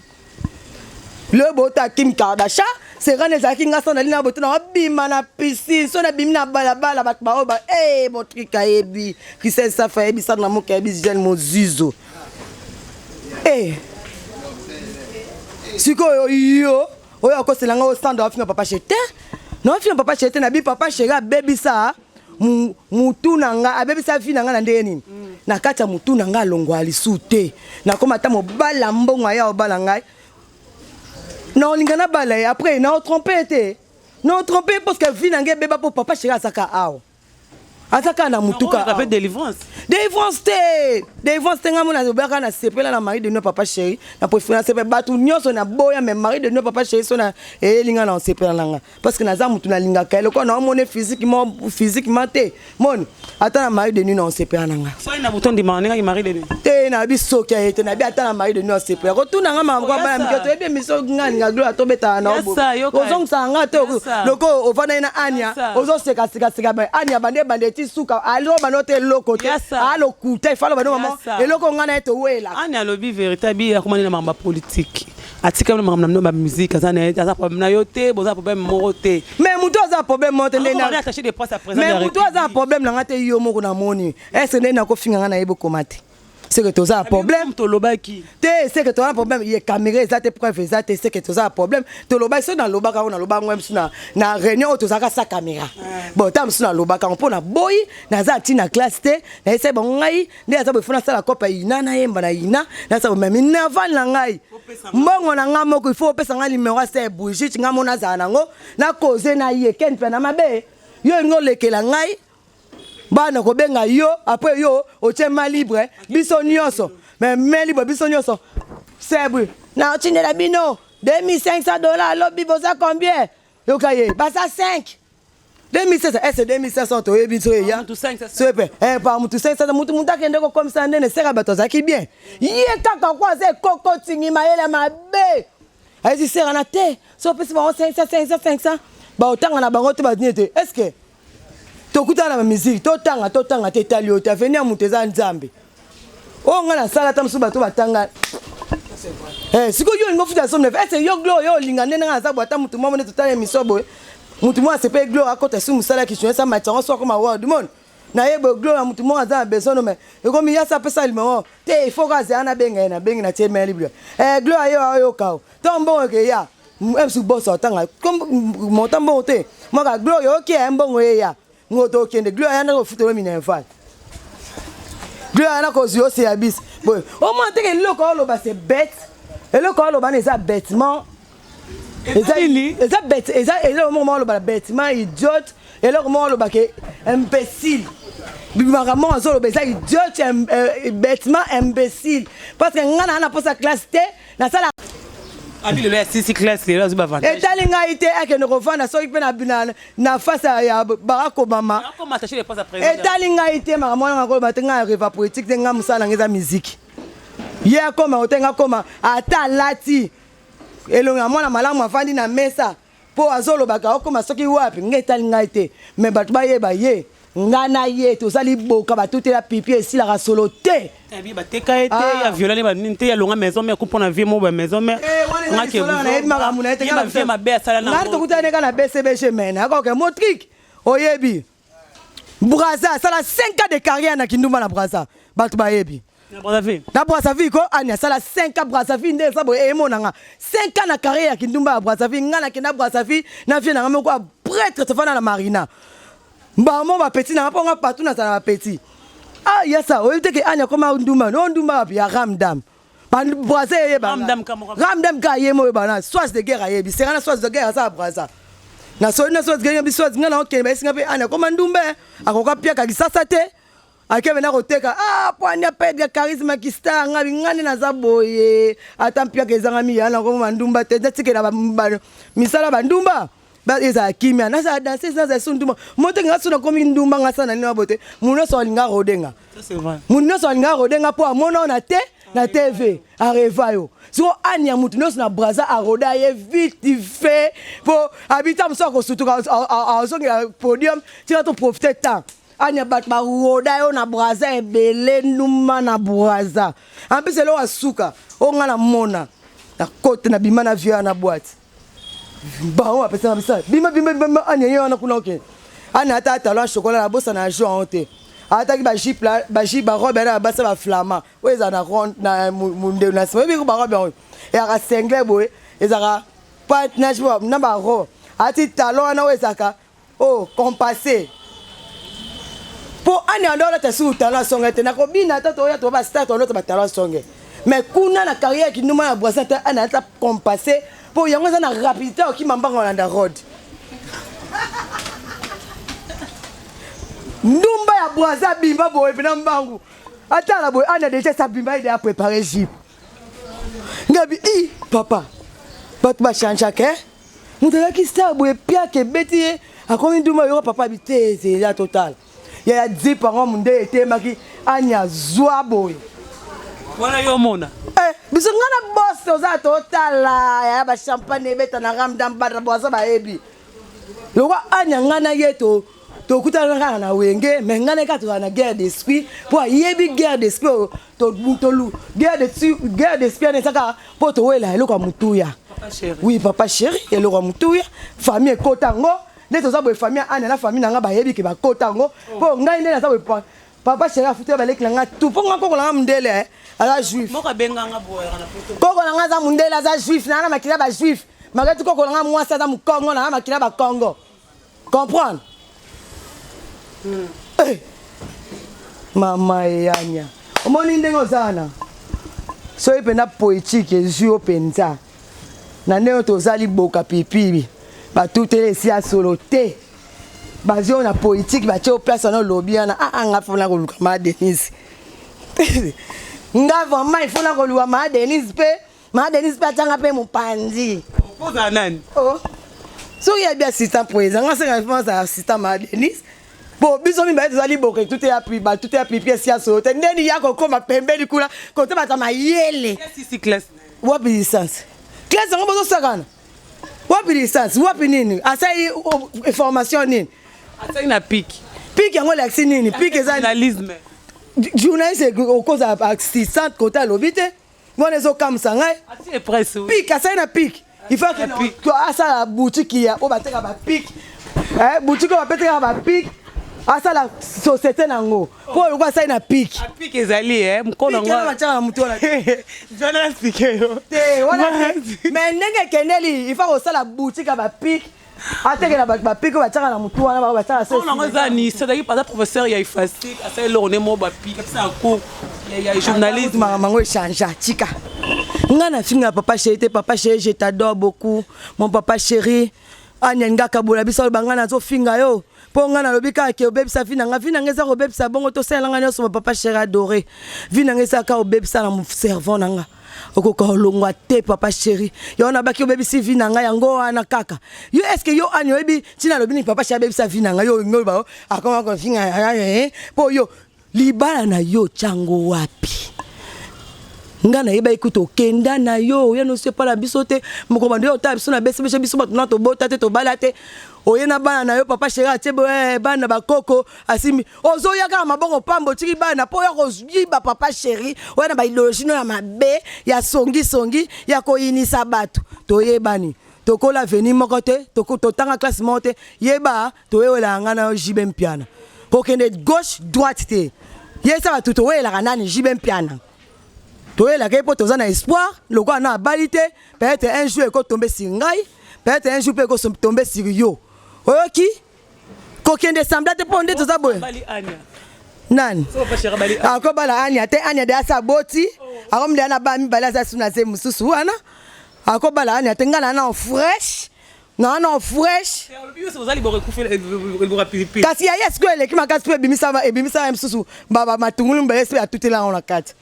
le bota Kim Kardashian c'est quand les aki ngasa na lina boto na bima na piscine so na bimina bala bat ba oba mon truc ayebi qui c'est ça fa ebi ça na mo ka ebi jeune mo zizo siko yo oyo ko selanga o stand ofinga papa chete no ofinga papa chete na bi papa chega baby sa mutu nanga abebi sa fi nanga na ndeni na kata mutu nanga longwa lisute na koma ta mo bala mbongo ya obala ngai non lingana bala après na trompé parce que vi nanga beba pour papa chega saka awo ataka na mutuka
on appelle délivrance
ngamo na zobaka na sepela na mari de no papa chéri na préférence sepe batu nyoso na boya mais mari de no papa chéri so na elinga na sepela nanga parce que na za mutu na linga ka eloko na mone physiquement te mon ata na mari de no sepela nanga
so ina buton di mari mari de
te na biso ke te na bi ata na mari de no sepela ko tuna nga mambo ba mketo ebe miso ngani nga glo atobeta na obo ozong sanga te loko ovana ina anya ozo seka ba anya bande suka alo banote loko te alo kuta ifalo bano mama eloko ngana eto wela
ani alobi vérité bi akomani na mamba politique atika na mamba na musique aza problème na yote boza problème morote
mais muto aza problème mote ndena
on a attaché des postes à présent
mais muto aza problème na ngate yo moko na moni est-ce ndena ko finga ngana yebo komate c'est que tu as un problème
to lobaki
c'est que tu as un problème il y a caméra ça te preuve ça c'est que tu as un problème to lobaki so na lobaka on a lobaka même na réunion to zaka sa caméra bon tam so na lobaka on pona boy na za ti na classe te na ese bon ngai nde za bo fona sala kopa ina na yemba na ina na sa même na van na ngai mbongo na ngamo ko il faut pesa ngai numéro c'est bougie ngamo na za nango na cause na ye ken pe na mabe yo ngolekela ngai bana ko benga yo après yo o tchema libre biso nyonso mais libre biso nyonso c'est bon na otindela bino $2500 lobby boza combien yo kaye basa 5 2500 c'est 2500 to ebito ya
tout 500
super par mutu 500 mutu akende ko comme ça ndene sera bato zaki bien ye kaka kwa ze koko tingi mayele mabe ayi sera na te so pesi ba 500 ba otanga na bango te ba dinete est-ce que tokuta na musique totanga te talio ta venir muteza nzambe o ngana sala ta msuba to batanga siko yo ngofuta so neuf est yo glo yo linga ndena nga za bwata mutu mwa ne totale misobo mutu mwa sepe glo akota su musala ki chonesa matanga so comme world monde na yebo glo ya mutu mwa za besono me ko mi ya sa pesa limero te il faut ka za na benga na te me libre glo ayo kao tombo ke ya msu boss otanga comme motambo te mwa glo yo ke mbongo ya ngoto kende glo yana ko futelo minenfal glo yana ko zio se abis boy o mo te ke loko lo ba c'est bête et loko lo ba ne ça bêtement eza bête eza au moment lo ba bêtement idiote eloko moko olobake imbécile bimakamoko azoloba eza idiot bêtement imbécile parce que nga na posa classe te nasala
abi lelo ya 6 classe lelo azuba avantage
etali ngai te akende kovanda soki mpe na face ya Barack Obama etali ngai te makambo wana ngakoloba te ngai ya reva politique te ngai mosala nanga eza miziki ye akoma ote nga akoma ata alati elongo ya mwana malamu afandi na mesa mpo azolobaka okoma soki wapi ngai etali ngai te me bato bayeba ye nga na ye tozali boka batutela pipi esilaka solo te
bateka ye te ya violane banini te ya longa maison mère kupona vie mo ba maison mère ngaki vie mabe asala na
ngari tokutana neka na BCBG mene akoke motrik oyebi Braza sala 5 ans de carrière na kindumba na Braza bato bayebi na Brazzaville ko anya sala 5 ans Brazzaville nde sabo emonanga 5 ans na carrière ya kindumba ya Brazzaville ngana kenda Brazzaville na vie na ngamo ko prêtre tofana na marina mbamo ba petit na ponga partout na sala ba petit ah yesa oyite ke anya koma ndumba no ndumba ya Ramdam ban Braza ye ba Ramdam ka ye mo ba na sois de guerre ye bi serana sois de guerre sa Braza na so na sois de guerre bi sois ngana okay ba singa pe anya koma ndumbe akoka pia ka kisasa te akebe na koteka pwani apedga charisme kista ngabi ngani na zaboye atampia kezanga miyana ko mandumba te tikela misala bandumba ba eza kimia na sa danser za sunduma mote nga suna komi ndumba nga sana ni wabote muno so linga rodenga
c'est vrai
muno so linga rodenga po amona na te na TV arevayo so anya mutu no na Braza aroda ye vite fait po habita mso ko sutuka azongela podium tira to profiter temps anya bat ba roda yo na Braza ebele numa na Braza ampese lo asuka o ngana mona na kote na bima na via na boîte ba o apesa misa bima anya yo na kuna okay ana ata lo chocolat la bossa na joint te ata ki ba jip la ba jip ba robe na ba sa ba flama o eza na rond na munde na so bi ko ba robe ya ka sengle boy ezaka partnership na ba ro ati talon na o ezaka o compasser po ani andola tesu talent songe te na ko bina tato ya to ba start on autre ba talent songe mais kuna na carrière ki numa ya Braza ta ana ta compasser po yango za na rapidité ki mambanga na road ndumba ya Braza bimba boy bina mbangu ata la boy ana déjà sa bimba il a préparé jip ngabi papa bat ba chanja ke mutala ki star boy pia ke beti akomi ndumba yo papa bité c'est la totale ya 10 parents munde était maki anya zwa boy
wala yo mona
biso ngana boss oza totala ya ba champagne beta na Ramdam ba Braza ba ebi loko anya ngana yeto to kutana ngana na wenge mais ngana ka to na guerre d'esprit pour yebi guerre d'esprit to mutolu guerre d'esprit ne saka po to wela eloko mutuya oui papa chéri eloko mutuya famille kotango neto za boy famille ana na famille nanga ba yebi ke ba kotango po ngai ndena za boy papa chéri afuté ba lekla nga tout po nga ko la mundele ala juif
moka benga nga boy na poto
koko na nga za mundele za juif na makila ba juif magati koko na nga mwasa za mukongo na makila ba Congo comprendre mama yanya omoni ndengo zana so ipenda poétique ezio penza na neo tozali boka pipibi batutele si a solo te bazio na politique batio place na lobiana nga fona ko luka ma Denise nga vraiment il faut na ko luka ma Denise pe atanga pe mupandi
poza nani
so ya bien assistant président nga c'est vraiment assistant ma Denise bo biso mi ba tozali boka tout est à pipi si a solo te ndeni yako koma pembeli kula kote bata mayele
si classe
wapi licence classe ngo bozo sakana wapi licence wapi nini asai information nini
asai na pique
yango laxi nini pique eza
journalisme
journaliste au cause assistant côté lobité ngone zo kamsa ngai
ati presse
pique asai na pique il faut que asa la boutique ya o bateka ba pique boutique ba peteka ba pique asa la société nango po yo asai na pique
pique ezali mkono ngo
ngana chana mutu na
journaliste yo
te wala mais ndenge keneli il faut que la boutique ba pique ateke na ba pique ba chana mutu wana ba chana
so nango zani c'est d'ailleurs pas professeur ya ifasik asa lo ne mo ba pique ça cours ya journaliste
mango échange tika ngana finga papa chéri je t'adore beaucoup mon papa chéri anya ngaka bola biso bangana zo finga yo po nga na lobi ka ke obebisa vina nga za obebisa bongo to sala nga nyoso papa chéri adoré vina nga za ka obebisa na mu servant nga okoka olongwa te papa chéri yo na baki obebisi vina nga yango wana kaka yo est-ce que yo anyo ebi tina lobi ni papa chéri obebisa vina nga yo ngolo ba akoma ko finga po yo libala na yo chango wapi nga na yeba ikuto kenda na yo no se pas la bisote moko bando yo ta biso na bese biso batuna to bota te to balate oye na bana na yo papa chéri atebo bana bakoko asimi ozo yaka mabongo pambo tiki bana po yo koziba papa chéri oye na ba idéologie no ya mabe ya songi ya koyinisa bato to yebani tokola veni moko te totanga classe monte yeba to yela nga na jibe mpiana kokende gauche droite te yesa bato to yela kanani jibe mpiana toi la gueule pour ton espoir le quoi na balité peut-être un jour ko tomber sur ngai peut-être un jour ko tomber sur yo oki ko kende sembla te ponde to zabo nan ko bala anya te anya de asa boti akom de na ba mi bala za suna ze mususu wana ko bala anya te ngana na fresh non fresh kasi ya yes ko ele ki makasi pe bimisa mususu baba matungulu mbele ya tutela on la carte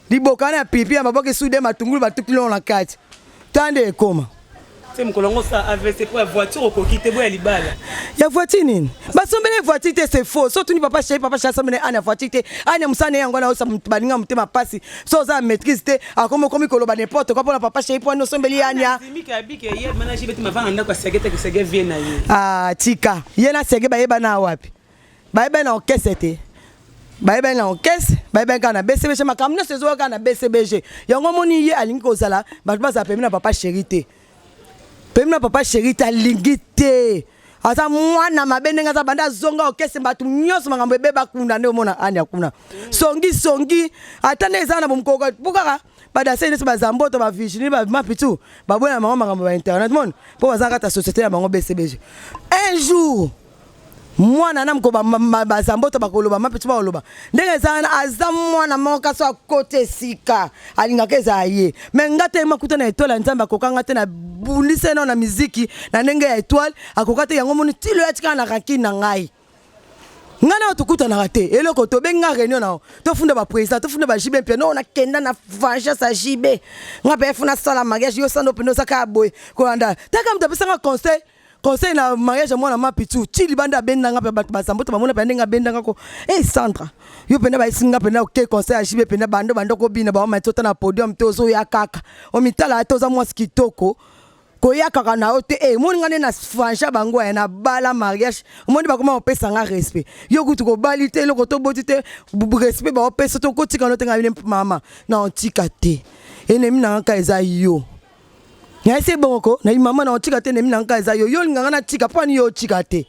libokana pipi ya maboke sude matungulu batukilo na kati tande ekoma
c'est mkolongo ça avec pour voiture au kokite boya libala
ya voiture nini basombele voiture te c'est faux surtout ni papa chéri sombele ana voiture te ana musane yango na osa baninga mutema pasi so za maîtrise te akomo komi koloba n'importe quoi pour papa chéri pour no sombeli anya
mika bike ye manager betu mavanga ndako segete ke sege vie na ye
tika ye na sege ba yeba na wapi ba yeba na okesete Bye na okes bye kana BCBG makamna sezo kana BCBG yango moni ye alingi kozala bato baza pemina papa chéri te pemina papa chéri ta lingite ata mwana mabende ngaza banda zonga okes bato nyoso makambo beba kuna nde mona anya kuna songi ata neza na bomkoko bukaka bada sene bazambo to ba vigile ba mapitu baboya makambo ba internet mon po bazanga ta société ya bango BCBG un jour mwana na mko bazambo to bakoloba mapitu ba oloba ndenge sana aza mwana moka so kote sika alinga keza ye mengate makuta na étoile nzamba kokanga te na bulise na muziki na ndenge ya étoile akokate yango moni tilo ya tika na ranking na ngai ngana otukuta na rate eloko to benga réunion na to funda ba président to funda ba jibe pia no na kenda na vanja sa jibe ngabe funa sala mariage yo sando peno saka boy ko anda taka mtapesa nga conseil na mariage mwana mapitu chili banda benda nga bato basambo to bamona pende nga benda nga ko centre yo penda ba isinga penda ok conseil ajibe penda bando ko bina ba ma tota na podium to zo ya kaka o mitala to za mwasi kitoko ko ya kaka na ote moni ngane na franja bango na bala mariage moni ba koma opesa nga respect yo kutu ko balite loko to botite respect ba opesa to ko tika no tenga mama na ontika te enemi na nga eza yo ya c'est bon ko na mama na otika te nemi na nkaza yo nganga na tika pani yo tika te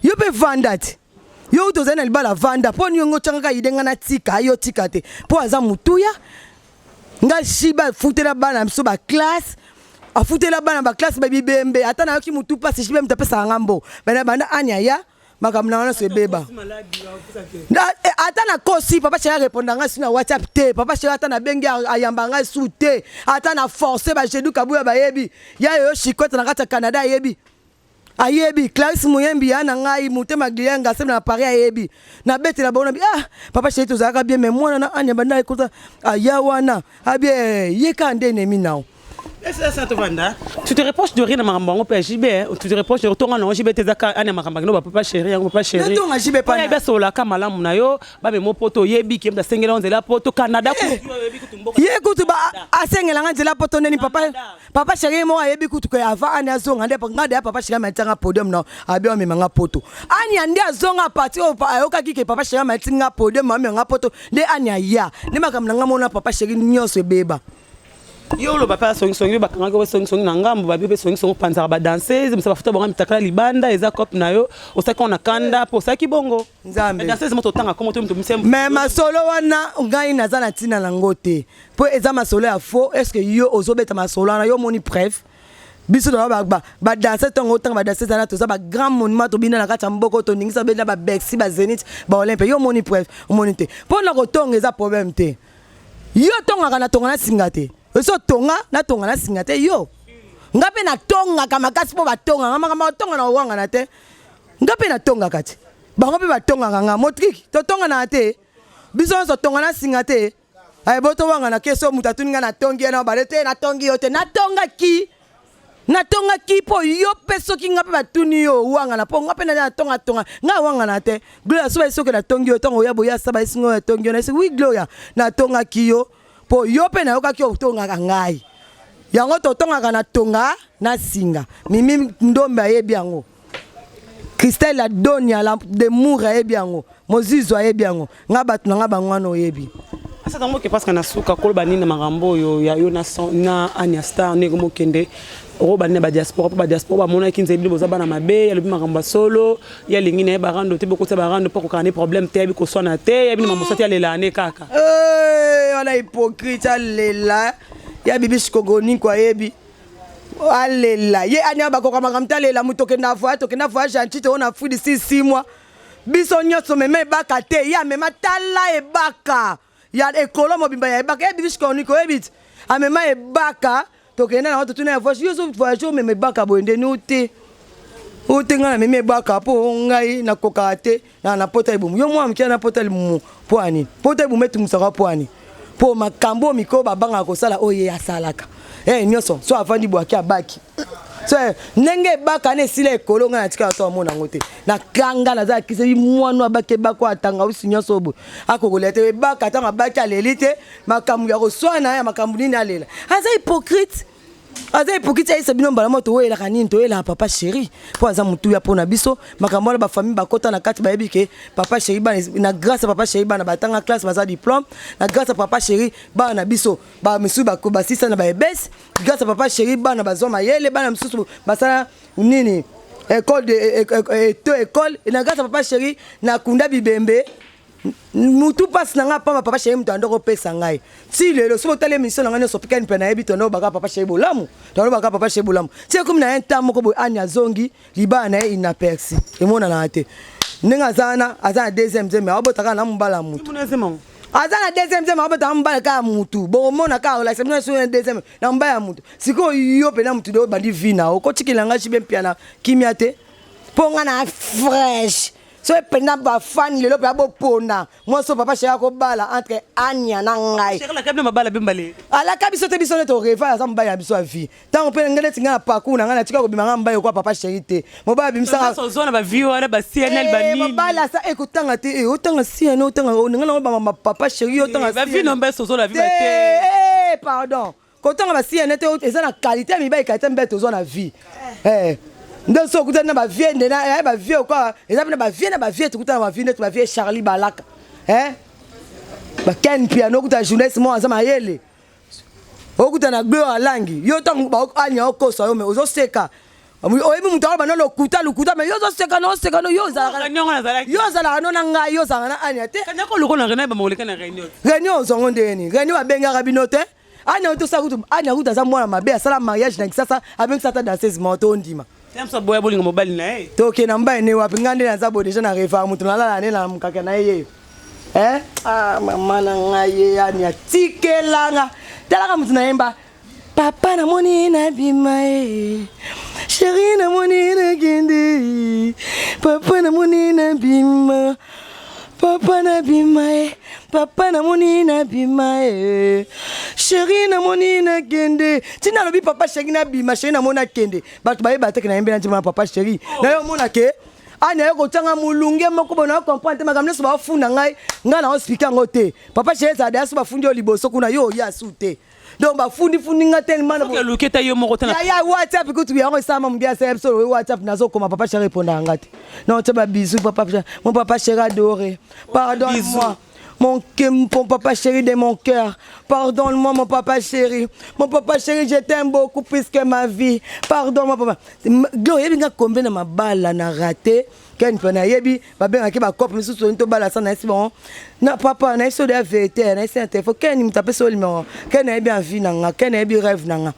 yo pe vandat yo to zena libala vanda poni yo ngochanga ka idenga na tika yo tika te po aza mutuya nga shiba futela bana mso ba classe afutela bana ba classe ba bibembe ata na yoki mutu pasi shiba mtapesa ngambo bana anya ya makamna na sebeba ata na kosi papa chéri répondre nga sina WhatsApp te papa chéri ata na bengi ayamba nga su te ata na forcer ba jedu kabuya ba yebi ya yo chikote na kata Canada yebi ayebi Clarisse Muyembi ana ngai mutema glianga semna na Paris ayebi na beti la bona papa chéri to zaka bien mais moi na anya banda ekota ayawana abie yeka ndene minao.
Ça te vanda. Tu te reproches de rien à Marambango PJB, tu te reproches de retourner en JB Tezaka Anne Marambagno papa chéri, papa chéri.
Non JB pas.
Ba sola kamala munayo, ba be mo poto yebi ki mda sengela onzela poto Canada ku yebi kutumboka.
Ye kutu ba asengela nzela poto neni papa chéri mo yebi kutu ko ava Anne azonga nde ngade ya papa chéri matanga podium na abi o memanga poto. Anne ande azonga parti o ayoka kike papa chéri matinga podium mamenga poto nde Anne ya. Ne makamna ngamona papa chéri nyonso ebeba.
Yo lo papa songi bakanga ko songi na ngambo ba bebe songi panza ba danseuse msa bafuta bonga mitakala libanda eza cop na yo osaka on akanda po saki bongo
nzambe
danseuse moto tanga ko moto mse
mais masolo wana ngai nazana tina na ngote po eza masolo ya faux est-ce que yo ozobeta masolo na yo moni preuve biso do ba danseuse tongo tanga ba danseuse na to za ba grand monument to bina na kata mboko to ningisa benda ba Bexi ba Zenith ba Olympe yo moni preuve monite po na ko tonga eza problème te yo tonga kana tonga na singate eso tonga na singate yo ngape na tonga kama kasi po batonga ngama tonga na wanga na te ngape na tonga kati bango pe batonga nga motriki to tonga na te biso so tonga na singa te ay boto wanga na keso mutatuni nga na tongi na balete na tongi yote na tonga ki po yo peso ki ngape batuni yo wanga na po ngape na tonga nga wanga na te gloria so eso ke na tongi yo tongo ya boya saba isingo ya tongi yo na si oui gloria na tonga ki yo po yo pe na yo ka ki o tonga ngai yango to tonga na tonga na singa mimi ndombe ayebi yango Christelle la donia la de moura yebi yango mozizo ayebi yango nga batu nga bangwana oyebi
asa tango ke parce que na suka koloba nini makambo yo ya yo na Anya Star nego mokende roba ne ba diaspora mona kinzeli boza bana mabe ya lobi makambo solo ya lingi na barando te boko te barando pour qu'on ait problème te bi ko sona te ya bi mambo sati ya lela ne kaka
wala hypocrite lela ya bibi shikogoni kwa yebi alela ye anya bakoka makamta lela mutoke na voyage gentil on a fui d'ici 6 mois biso nyotso meme baka te ya mema tala e baka ya ekolo mobimba ya baka e bibi shikogoni ko ebit amema e baka tokenda na watu tuna voyage yo so voyage meme baka boende ni ute ngana meme baka po ngai na koka te na pota ibumu yo mwa mkia na pota ibumu poani pota ibumu etumusaka poani po makambo miko babanga kosala oye asalaka nyoso so afandi bwaki abaki so nenge baka ne sile ekolo nga na tika to mona ngote na kanga na za kise mwana abake bako atanga usi nyoso bo akokolete baka tanga baki alelite makambo ya koswana ya makambo nini alela aza hypocrite isa bino mbala moto oela kanini to ela papa chéri po aza mutu ya pona biso makambo ba famille bakota na kati ba yebike papa chéri ba na grâce à papa chéri ba na batanga classe baza diplôme na grâce à papa chéri ba na biso ba misu ba ko basisa na ba ebes grâce à papa chéri ba na bazoma yele ba na misu basala nini école de école na grâce à papa chéri na kunda bibembe mutu passe na nga papa chéri mutu andoko pesa ngai si lelo so tele mission nga nyoso pikani pena ebito no baka papa chéri bolamu to no baka papa chéri bolamu c'est comme na un temps moko bo Anya zongi libana e inaperçu e mona na te ninga zana azana deuxième zeme abotaka na mbala mutu azana deuxième zeme abotaka mbala ka mutu bo mona ka la semaine sur un deuxième na mbaya mutu siko yo pena mutu do bandi vina okotikila nga chibe mpiana kimiate ponga na fresh so pena ba fan lelo pa bo pona moi so papa chéri ko bala entre Anya na ngai
chéri la kabine mabala bimbale
ala kabiso te biso to reva za mbaya biso a vie tant pe ngene tinga paku na ngana tika ko bimanga mbaya ko papa chéri te mo ba bimsa
so zona ba vie wala ba CNL ba nini
mo bala sa ekutanga te otanga CNL otanga ngana ba papa chéri otanga
ba vie no mbe so la vie ba te
pardon ko tanga ba CNL te eza na qualité mi ba qualité mbe to zona vie ndo so kuta na ba vie na ba vie quoi eza na ba vie tukuta na ba vie net ba vie Charlie Balaka ba ken piano kuta journaliste mo azama yele okuta na gloire langi yo tangu ba Anya okosa yo me ozo seka oyebi mutu ba no lukuta me yo zo seka no yo zala no na ngai yo zala na Anya te
kanya ko loko na rena ba moleka na
réunion zongo ndeni réunion ba benga rabinote Anya to sa kutu Anya kuta za mwana mabe asala mariage na kisasa avec sata danseuse moto ndima
Temsa boya bolinga mobali na
toke na mbaye ne wapi ngande na zabo deja na refa mutu na lala ne na mukaka na ye mama na ngaye yani atikelanga talaka mutu na yemba papa na moni na bima chéri na moni na gende papa na moni na bima papa na bima papa na moni na bima chéri na moni na gende tina lobi papa chéri na bima chéri na mona kende batu baye bateke na yembe na ntima papa chéri na yo mona ke Anya yo kotanga mulunge moko bona comprendre makamne so ba funda ngai nga na hospital ngote papa chéri za dia so ba fundi o liboso kuna yo ya sute donc ba fundi nga tellement
na loketa yo moko tana
ya WhatsApp kutu ya ngo sama mbia sa episode WhatsApp nazo koma papa chéri répondre ngati non te ba bisou papa mon papa chéri adoré pardonne-moi mon papa chéri de mon cœur, pardonne-moi mon papa chéri. Mon papa chéri, je t'aime beaucoup plus que ma vie. Pardonne-moi papa. Gloria, il y a combien de ma balle na raté. Ken pena yebi, ba ben aki ba cop misu so nto bala sana esi bon. Na papa na iso de vérité, na esi téléphone. Ken mi taper so numéro. Ken na bien vie nanga, ken na bien rêve nanga.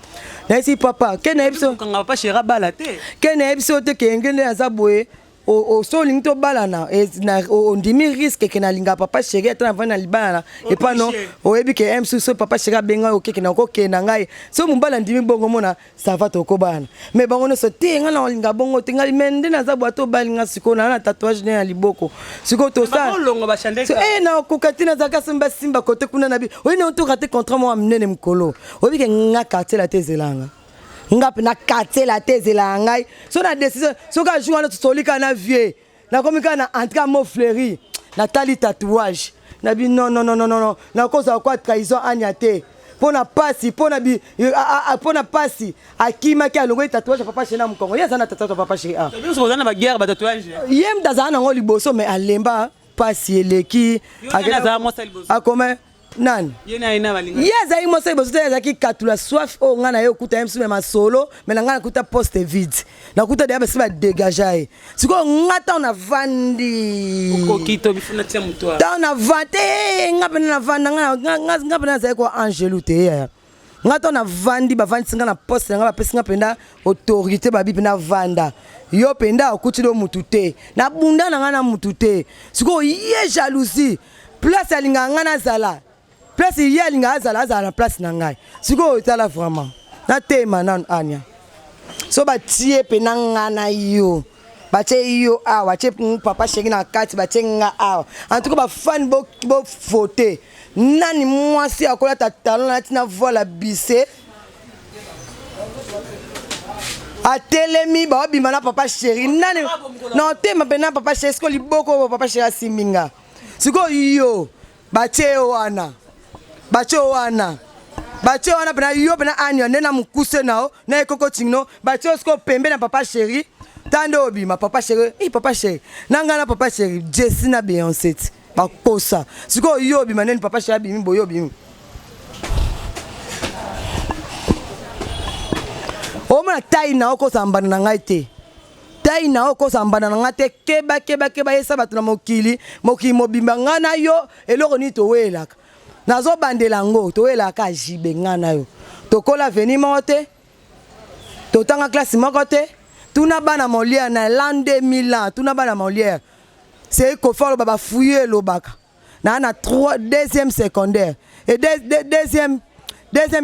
Na esi papa, ken na biso
kanga papa chéri bala te.
Ken na biso te ke ngende na zaboye. au soling to balana et on dimi risque que na linga papa chéri ata na libana et pas non o ebi que m so papa chéri benga o ke na ko ke na ngai so mo bala ndimi bongo mona ça va to ko bana mais bango no so tinga na linga bongo tinga mende na za boato balinga siko na tatouage na liboko siko to ça
longo ba chandeka
na ko katina za simba côté kuna na bi o ne to raté contrat mo amnene mkolo o bi ke nga quartier la tezelanga ngapi na quartier la tezela ngai so na décision so ka joue na tsolika na vie na komika na entrer mo fleuri na tali tatouage na bi non na koza kwa trahison anyate pona pasi pona bi pona pasi akima ki alongo tatouage papa chena mkongo yeza na tatouage papa chena
bien so na ba guerre ba tatouage
yem dazana ngo liboso mais alemba pasi eleki
akena mo sel boso
akome nan
yena ina balinga
yeza imo sai bozo teza ki katula soif o ngana yo kuta msu me masolo me ngana kuta poste vide na kuta de ba dégager siko ngata na vandi
kokito bifuna tia mutwa
ta na vate ngape na vanda ngape na za ko angelu te ya ngata na vandi ba vandi singa na poste ngaba pesi ngapenda autorité ba bipi na vanda yo penda okuti do mutute na bunda na ngana mutute siko ye jalousie place alinga ngana zala place hier linga azala na place na ngai siko otala vraiment na tema nan anya so ba tie pe na ngana yo ba che yo awa che papa chéri na kati ba che nga awa en tout cas ba fan bo voter nani mwasi akola ta talon na tina vola bise a telemi ba bima na papa chéri nani non tema pe na papa chéri siko liboko papa chéri siminga siko yo ba che wana bacho wana pena yo pena anyo nena mukuse nao na ekoko tingno bacho sko pembe na papa chéri tando obi ma papa chéri papa chéri nanga na papa chéri Jessie na Beyoncé ba kosa siko yo bi maneni papa chéri bi boyo bi o mona tai na oko sambana na ngai te tai na oko sambana na ngate keba yesa batu na mokili mobimba ngana yo eloko ni to welaka nazo bandela ngo to elaka jibe ngana yo tokola veni mote totanga classe moko te tuna bana Molière na l'an 2000 tuna bana Molière c'est ko folo baba fouiller lobaka na 3 deuxième secondaire et deuxième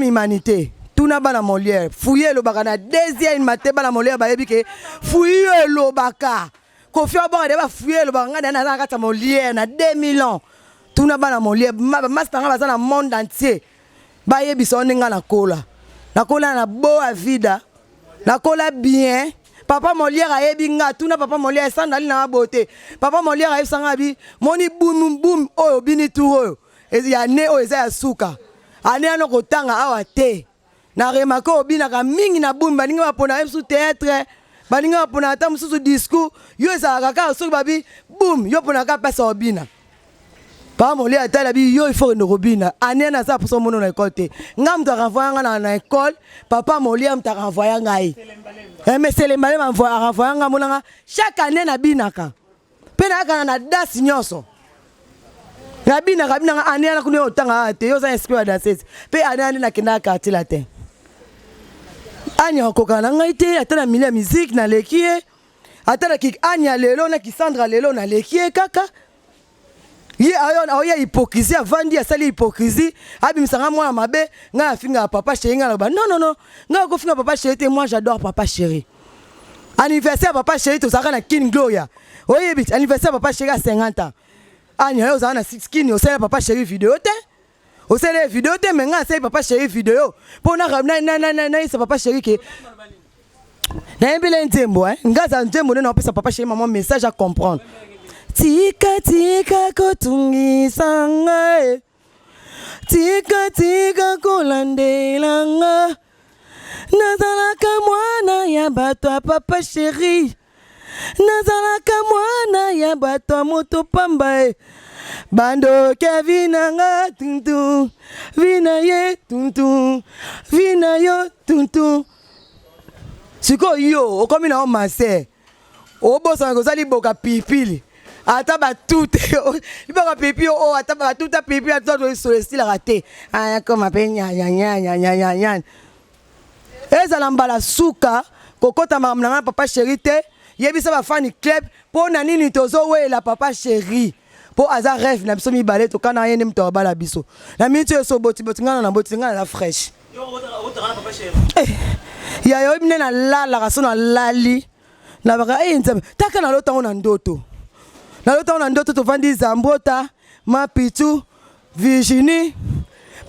humanité tuna bana Molière fouiller lobaka na deuxième humanité bana Molière ba yebi ke fouiller lobaka ko fio bon de ba fouiller lobaka ngana na kata Molière na 2000 ans tuna bana Molière master nga bazana monde entier ba yebi so ninga na kola na boa vida na kola bien papa Molière a yebi nga tuna papa Molière sandali na beauté papa Molière a sanga bi moni boum oyo bini touro ya ne o eza ya suka ane ano kotanga awa te na remako obina ka mingi na boum baninga bapona su théâtre baninga bapona ata mususu discours yo eza kaka soki babi boum yo pona ka pesa obina Pas mon lien à la vie, il faut une robine. Année na ça pour son mon école. Ngam t'a renvoyé à l'école. Papa mon lien t'a renvoyé à ngaï. Mais c'est les malais m'envoient à renvoyer à mon chaque année na binaka. Penaka na da signoso. Na binaka année na kuni otanga te yo za inspire da ses. Pe année na kina quartier latin. Anya koka na ngaï te atana mila musique na lekie. Atana kik anya lelo na kisandra lelo na lekie kaka. Ye ayon oya hypocrisie avandi asali hypocrisie abi misanga mwana mabe nga afinga papa chéri nga ba non nga ko finga papa chéri te moi j'adore papa chéri anniversaire papa chéri to saka na King Gloria oye bit anniversaire papa chéri à 50 ans anya yo za na skin o sala papa chéri vidéo te o sala vidéo te mais nga sala papa chéri vidéo pona na isa papa chéri ke na mbele nzembo nga za nzembo na pesa papa chéri maman message à comprendre. Tika kotungisanga tika kolandelanga nazalaka mwana ya bato ya papa chéri nazalaka mwana ya bato ya moto pamba bando kevinanga tuntu vina ye tuntu vina yo tuntu siko yo okomi na omase obosa kozali boka pipili ataba tout ibaka pipi o ataba tout a pipi a tout sur le style raté ah comme appelle nya ezala mbala suka kokota mamna papa chéri te yebisa ba fan club po na nini tozo wela papa chéri po aza rêve na biso mibale to kana yende mto bala biso na minute yo so boti ngana na boti ngana la fresh yo otaka papa chéri ya yo mine na lala kaso na lali na baka nzambe taka na lota ona ndoto to vandi zambota mapitu Virginie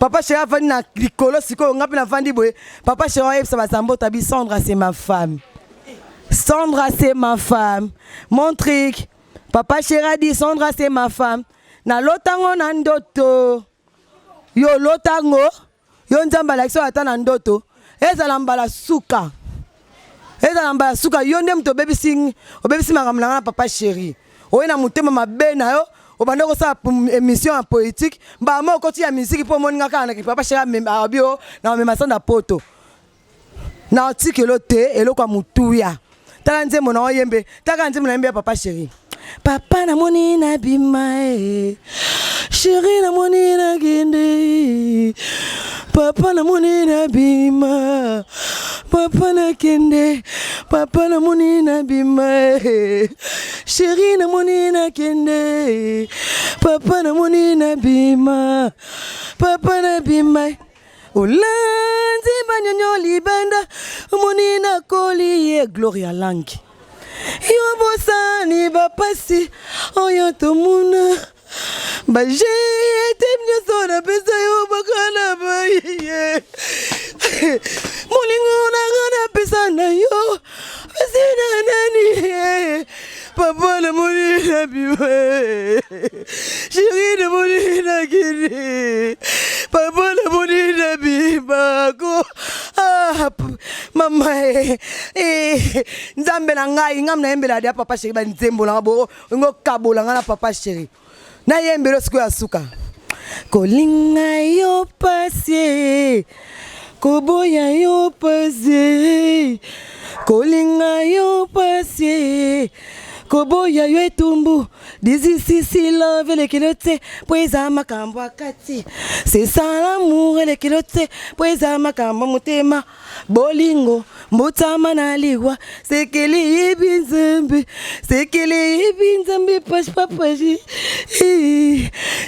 papa chéri vandi na likolo siko ngapi na vandi boye papa chéri yebisa ba zambota bi Sandra c'est ma femme. Sandra c'est ma femme. Mon truc. Papa chéri a dit Sandra c'est ma femme. Na lotango na ndoto. Yo lotango. Yo nzamba la kiso ata na ndoto. Eza lambala suka. Yo ndem to baby sing. O baby sing makamla na papa chéri. O ina mutema mabe na yo. O bande ko sa émission en politique. Ba mo ko ti ya musique po moninga kana ki papa chéri abio na me masanda poto. Na otikelo te eloko mutuya. Taka nzembo na oyembe, taka nzembo na yembe papa chéri. Papa na moni na bima chéri na moni na gende. Papa na moni na bima. Papa na kende. Papa na moni na bima chéri na moni na kende. Papa na moni na bima. Papa na bima. Ulanzi banyonyo libanda monina koli ye Gloria Langi yo bosani bapasi oyo tomuna baje temnyo sona pesa yo bakana baye mulingo na gana pesa na yo pesina nani papa na monina biwe chéri na monina kiri papa na monina bibako mama nzambe na ngai ngam na yembela dia papa chéri ba nzembo na bo ngo kabola ngana papa chéri na yembelo siku ya suka kolinga yo pasie koboya yo pasie kolinga yo pasie koboya yo etumbu dizisi love le kilote poeza makambo akati c'est ça l'amour le kilote poeza makambo mutema bolingo mbutama na liwa sekele ibinzambe pas papaji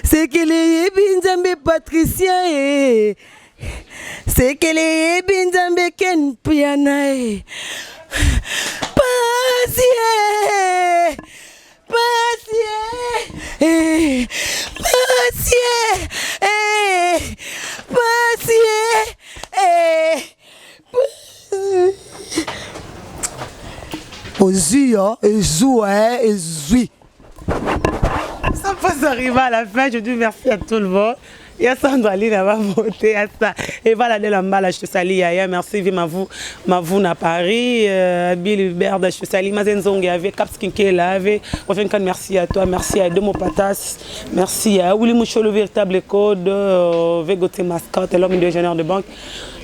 sekele ibinzambe Patricia sekele ibinzambe Ken Piana
Ça passe arriver à la fin, je dis merci à tout le monde. Il y a Sandra Line va voter à ça. Et voilà, de l'emballa, je te salue, Yaya. Merci, vive ma vous à Paris. Bill Hubert, je te salue. Mazenzong, avec Cap Skinke, là, avec. Merci à toi, merci à Domo Patas, merci à Willy Moucho, le véritable code, Végoté Mascotte, l'homme ingénieur de banque.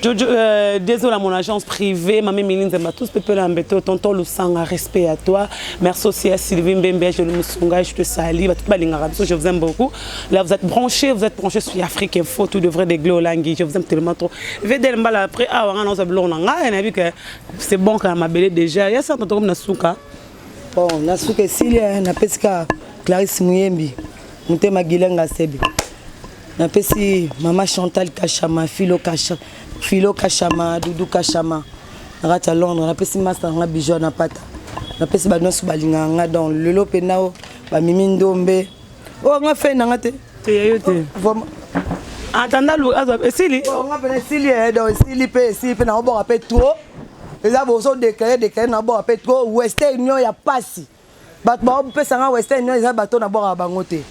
Désolé à mon agence privée, Mamie Méline Zembatous, Pepe Lambeto, Tonton Lusanga, respect à toi. Merci aussi à Sylvie Mbembe, je le Moussunga, je te salue. Je vous aime beaucoup. Là, vous êtes branchés sur Afrique Info, tout de vrai des Glolangui. Je vous aime tellement trop. Après, c'est bon quand ma belle déjà. Il y a ça, comme Nasuka.
Bon, Nasuka, s'il y a Napeska, Clarisse Mouyembi, Moutema Gilenga Sebi. Napesi Maman Chantal Kachama, Philo Kachama, Doudou Kachama. Rata Londres, napesi Master Bijo na pata. Napesi Banos Balinga dans le Lopenao, Bamimindombe. Oh, on a fait Nangate.
Attendez, Sili.
On a fait Sili, donc Sili, na obo rappel trop. Les abos déclaré na obo rappel trop. Western Union ya passi. Bat ba obo pesa Western Union les bateaux na obo bangote.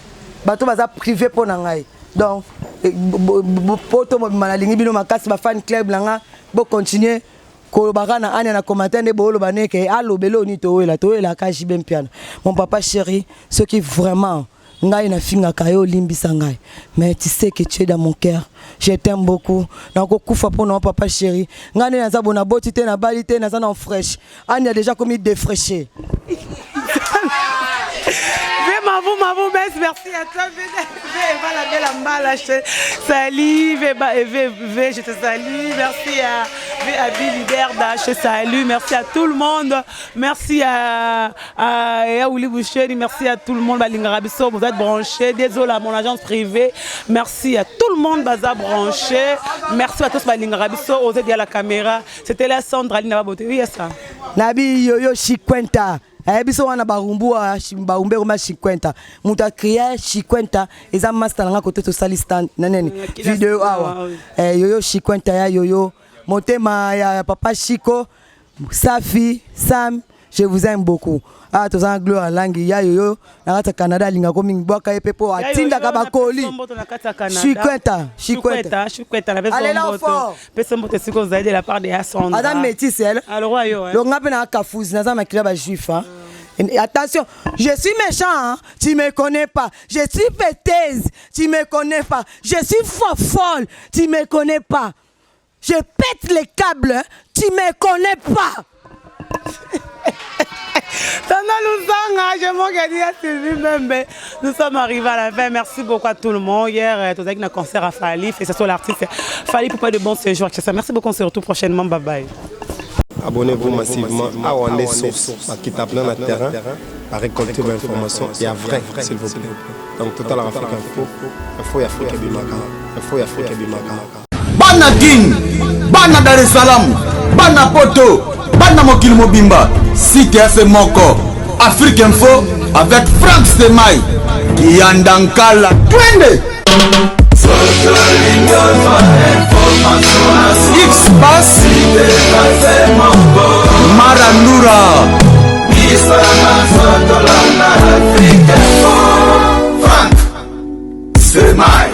Bateau baza privé pour nangai. Donc poto mo malalingi bino makasi ba fan club langa bo continuer ko bakana anya na commentaire ne bo lo baneke allo belo ni to la kashi ben piano. Mon papa chéri, ce qui vraiment ngai na finga kayo limbisa ngai, mais tu sais que tu es dans mon cœur, je t'aime beaucoup. Na ko kufa pour mon papa chéri, ngane na za bona botité na balité na za na fraîche anya déjà commis défraîché.
merci à toi. La belle Ambala, salut, je te salue. Merci à Billy Berda, je salue. Merci à tout le monde. Merci à Yaouli Boucheri, merci à tout le monde. Vous êtes branchés. Désolé à mon agence privée. Merci à tout le monde, Baza branché. Merci à tous, Balingarabiso, aux aides à la caméra. C'était la Sandra Lina Babote. Oui, ça.
Nabi Yoyo Chikwenta. Biso wana barumbu baumbe roma Chikwenta. Muta créer Chikwenta eza master nga côté to salistan nanene. Vidéo awa. Yoyo Chikwenta ya Yoyo. Motema ya papa Chico, Safi, Sam, je vous aime beaucoup. Ah, tous en gloire langue ya Yoyo. Nakata Canada linga ko mingi boka epepo atinda ka bakoli. Chikwenta. Allez là fort.
Pesombote siko zaide de la part de Sandra.
Madame métisse elle.
Alors ouais.
Donc ngape na kafouzi na za makila ba juif hein. Attention, je suis méchant, hein? Tu me connais pas. Je suis fêteuse, tu me connais pas. Je suis folle, tu me connais pas. Je pète les câbles, hein? Tu me connais pas.
Nous sommes arrivés à la fin. Merci beaucoup à tout le monde. Hier, tu as eu un concert à Fali. Et ce soit l'artiste Fali pour pas de bon séjour. Merci beaucoup. On se retrouve prochainement. Bye bye.
Abonnez-vous massivement à Wandé Source, qui tape dans le terrain, à récolter vos informations et à vrai, s'il vous plaît. Donc, Total Afrique Info, Info Afrique Bimaka, Info Afrique Bimaka.
Bana King, Bana Dar es Salaam, Bana Poto, Bana Mokil Mobimba, Site FM Moko, Afrique Info avec Frank Stemai, Kiandankala, Twende. X-Bass Marandura Frank Stemai.